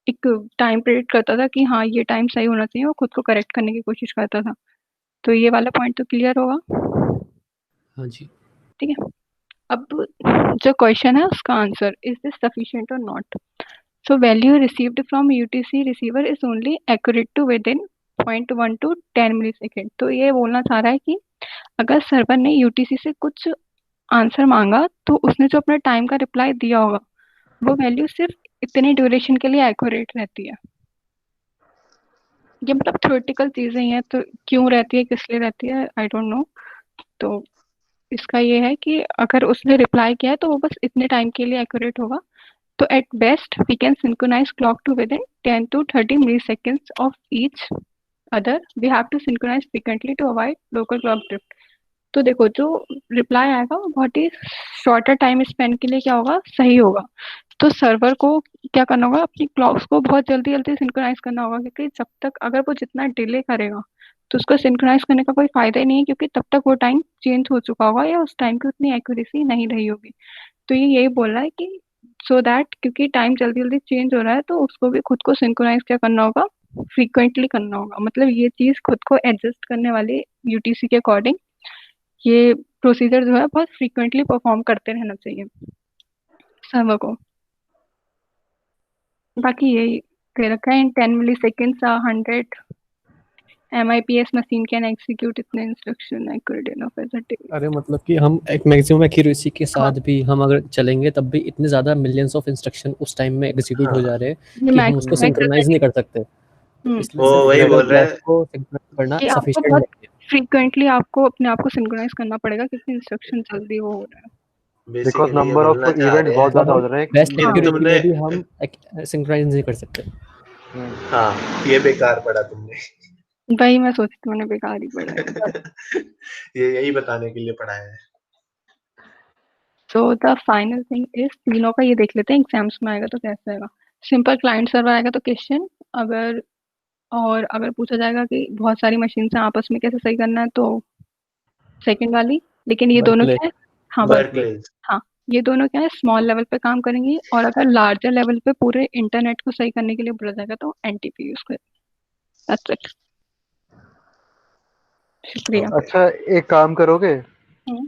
एक टाइम प्रेडिक्ट करता था कि हाँ ये टाइम सही होना चाहिए, और खुद को करेक्ट करने की कोशिश करता था। तो ये वाला पॉइंट तो क्लियर होगा। हाँ जी। ठीक है, अब जो क्वेश्चन है उसका आंसर, इज दिस सफिशिएंट और not. So value received from UTC receiver is only accurate to within 0.1 to 10 millisecond. तो ये बोलना चाह रहा है कि अगर सर्वर ने यूटीसी से कुछ आंसर मांगा तो उसने जो अपना टाइम का रिप्लाई दिया होगा वो वैल्यू सिर्फ इतने ड्यूरेशन के लिए एक्यूरेट रहती है। ये मतलब थ्योरेटिकल चीजें हैं, तो क्यों रहती है, किस लिए रहती है, आई डोंट नो। तो इसका ये है कि अगर उसने रिप्लाई किया है तो वो बस इतने टाइम के लिए एक्यूरेट होगा। तो at best we can synchronise clock to within 10 to 30 milliseconds of each other. We have to synchronize frequently to avoid local clock drift. तो देखो जो रिप्लाई आएगा वो बहुत ही शॉर्टर टाइम स्पेन के लिए क्या होगा, सही होगा। तो सर्वर को क्या करना होगा, अपनी क्लॉक्स को बहुत जल्दी जल्दी सिंक्रोनाइज करना होगा, क्योंकि जब तक अगर वो जितना डिले करेगा तो उसको सिंक्रोनाइज करने का कोई फायदा ही नहीं है, क्योंकि तब तक वो टाइम चेंज हो चुका होगा या उस टाइम की उतनी एक्यूरेसी नहीं रही होगी। तो ये यही बोल रहा है कि सो दैट क्योंकि टाइम जल्दी जल्दी चेंज हो रहा है तो उसको भी खुद को सिंक्रोनाइज क्या करना होगा, फ्रीक्वेंटली करना होगा। मतलब ये चीज खुद को एडजस्ट करने वाली यूटीसी के अकॉर्डिंग ये प्रोसीजर जो है बहुत फ्रीक्वेंटली परफॉर्म करते रहना चाहिए सर्वर को। बाकी यही दे रखा है, in 10 milliseconds 100 MIPS machine can execute इतने instruction accurate enough as a table. अरे मतलब कि हम एक मैक्सिमम एक्यूरेसी के साथ भी हम अगर चलेंगे तब भी इतने ज़्यादा मिलियंस ऑफ इंस्ट्रक्शन उस टाइम में एग्जीक्यूट हो जा रहे हैं कि हम उसको सिंक्रोनाइज नहीं कर सकते। तो इसलिए वो सिर्फ वही ग्लोबल बोल रहा क्लॉक है को सिंक्रोनाइज करना कि आपको सफिशिएंट बहुत नहीं है। फ्रीक्वेंटली आपको अपने आप को सिंक्रोनाइज करना पड़ेगा क्योंकि इंस्ट्रक्शन जल्दी वो हो रहा है। बिकॉज बेसिकली ये नंबर ऑफ बोलना चाह इवेंट रहे बहुत हैं ज्यादा और हो हम रहे बेस्ट हैं कि एक्यूरेसी तुमने में भी हम सिंक्रोनाइज नहीं कर सकते। हाँ ये बेकार पढ़ा तुमने वही मैं सोचती, मैंने बेकार ही पढ़ा है। ये यही बताने के लिए पढ़ाया है। So the final thing is, तीनों का ये देख लेते हैं एग्जाम्स में आएगा तो कैसे आएगा। सिंपल क्लाइंट सर्वर आएगा तो क्वेश्चन, अगर पूछा जाएगा कि बहुत सारी मशीन से आपस में कैसे सही करना है तो सेकंड वाली। लेकिन ये दोनों वर्कप्लेस क्या है, हाँ वर्कप्लेस वर्कप्लेस, हाँ ये दोनों क्या है, स्मॉल लेवल पे काम करेंगे। और अगर लार्जर लेवल पे पूरे इंटरनेट को सही करने के लिए बोला जाएगा तो एनटीपी यूज करें। That's it. शुक्रिया। अच्छा एक काम करोगे, हम्म।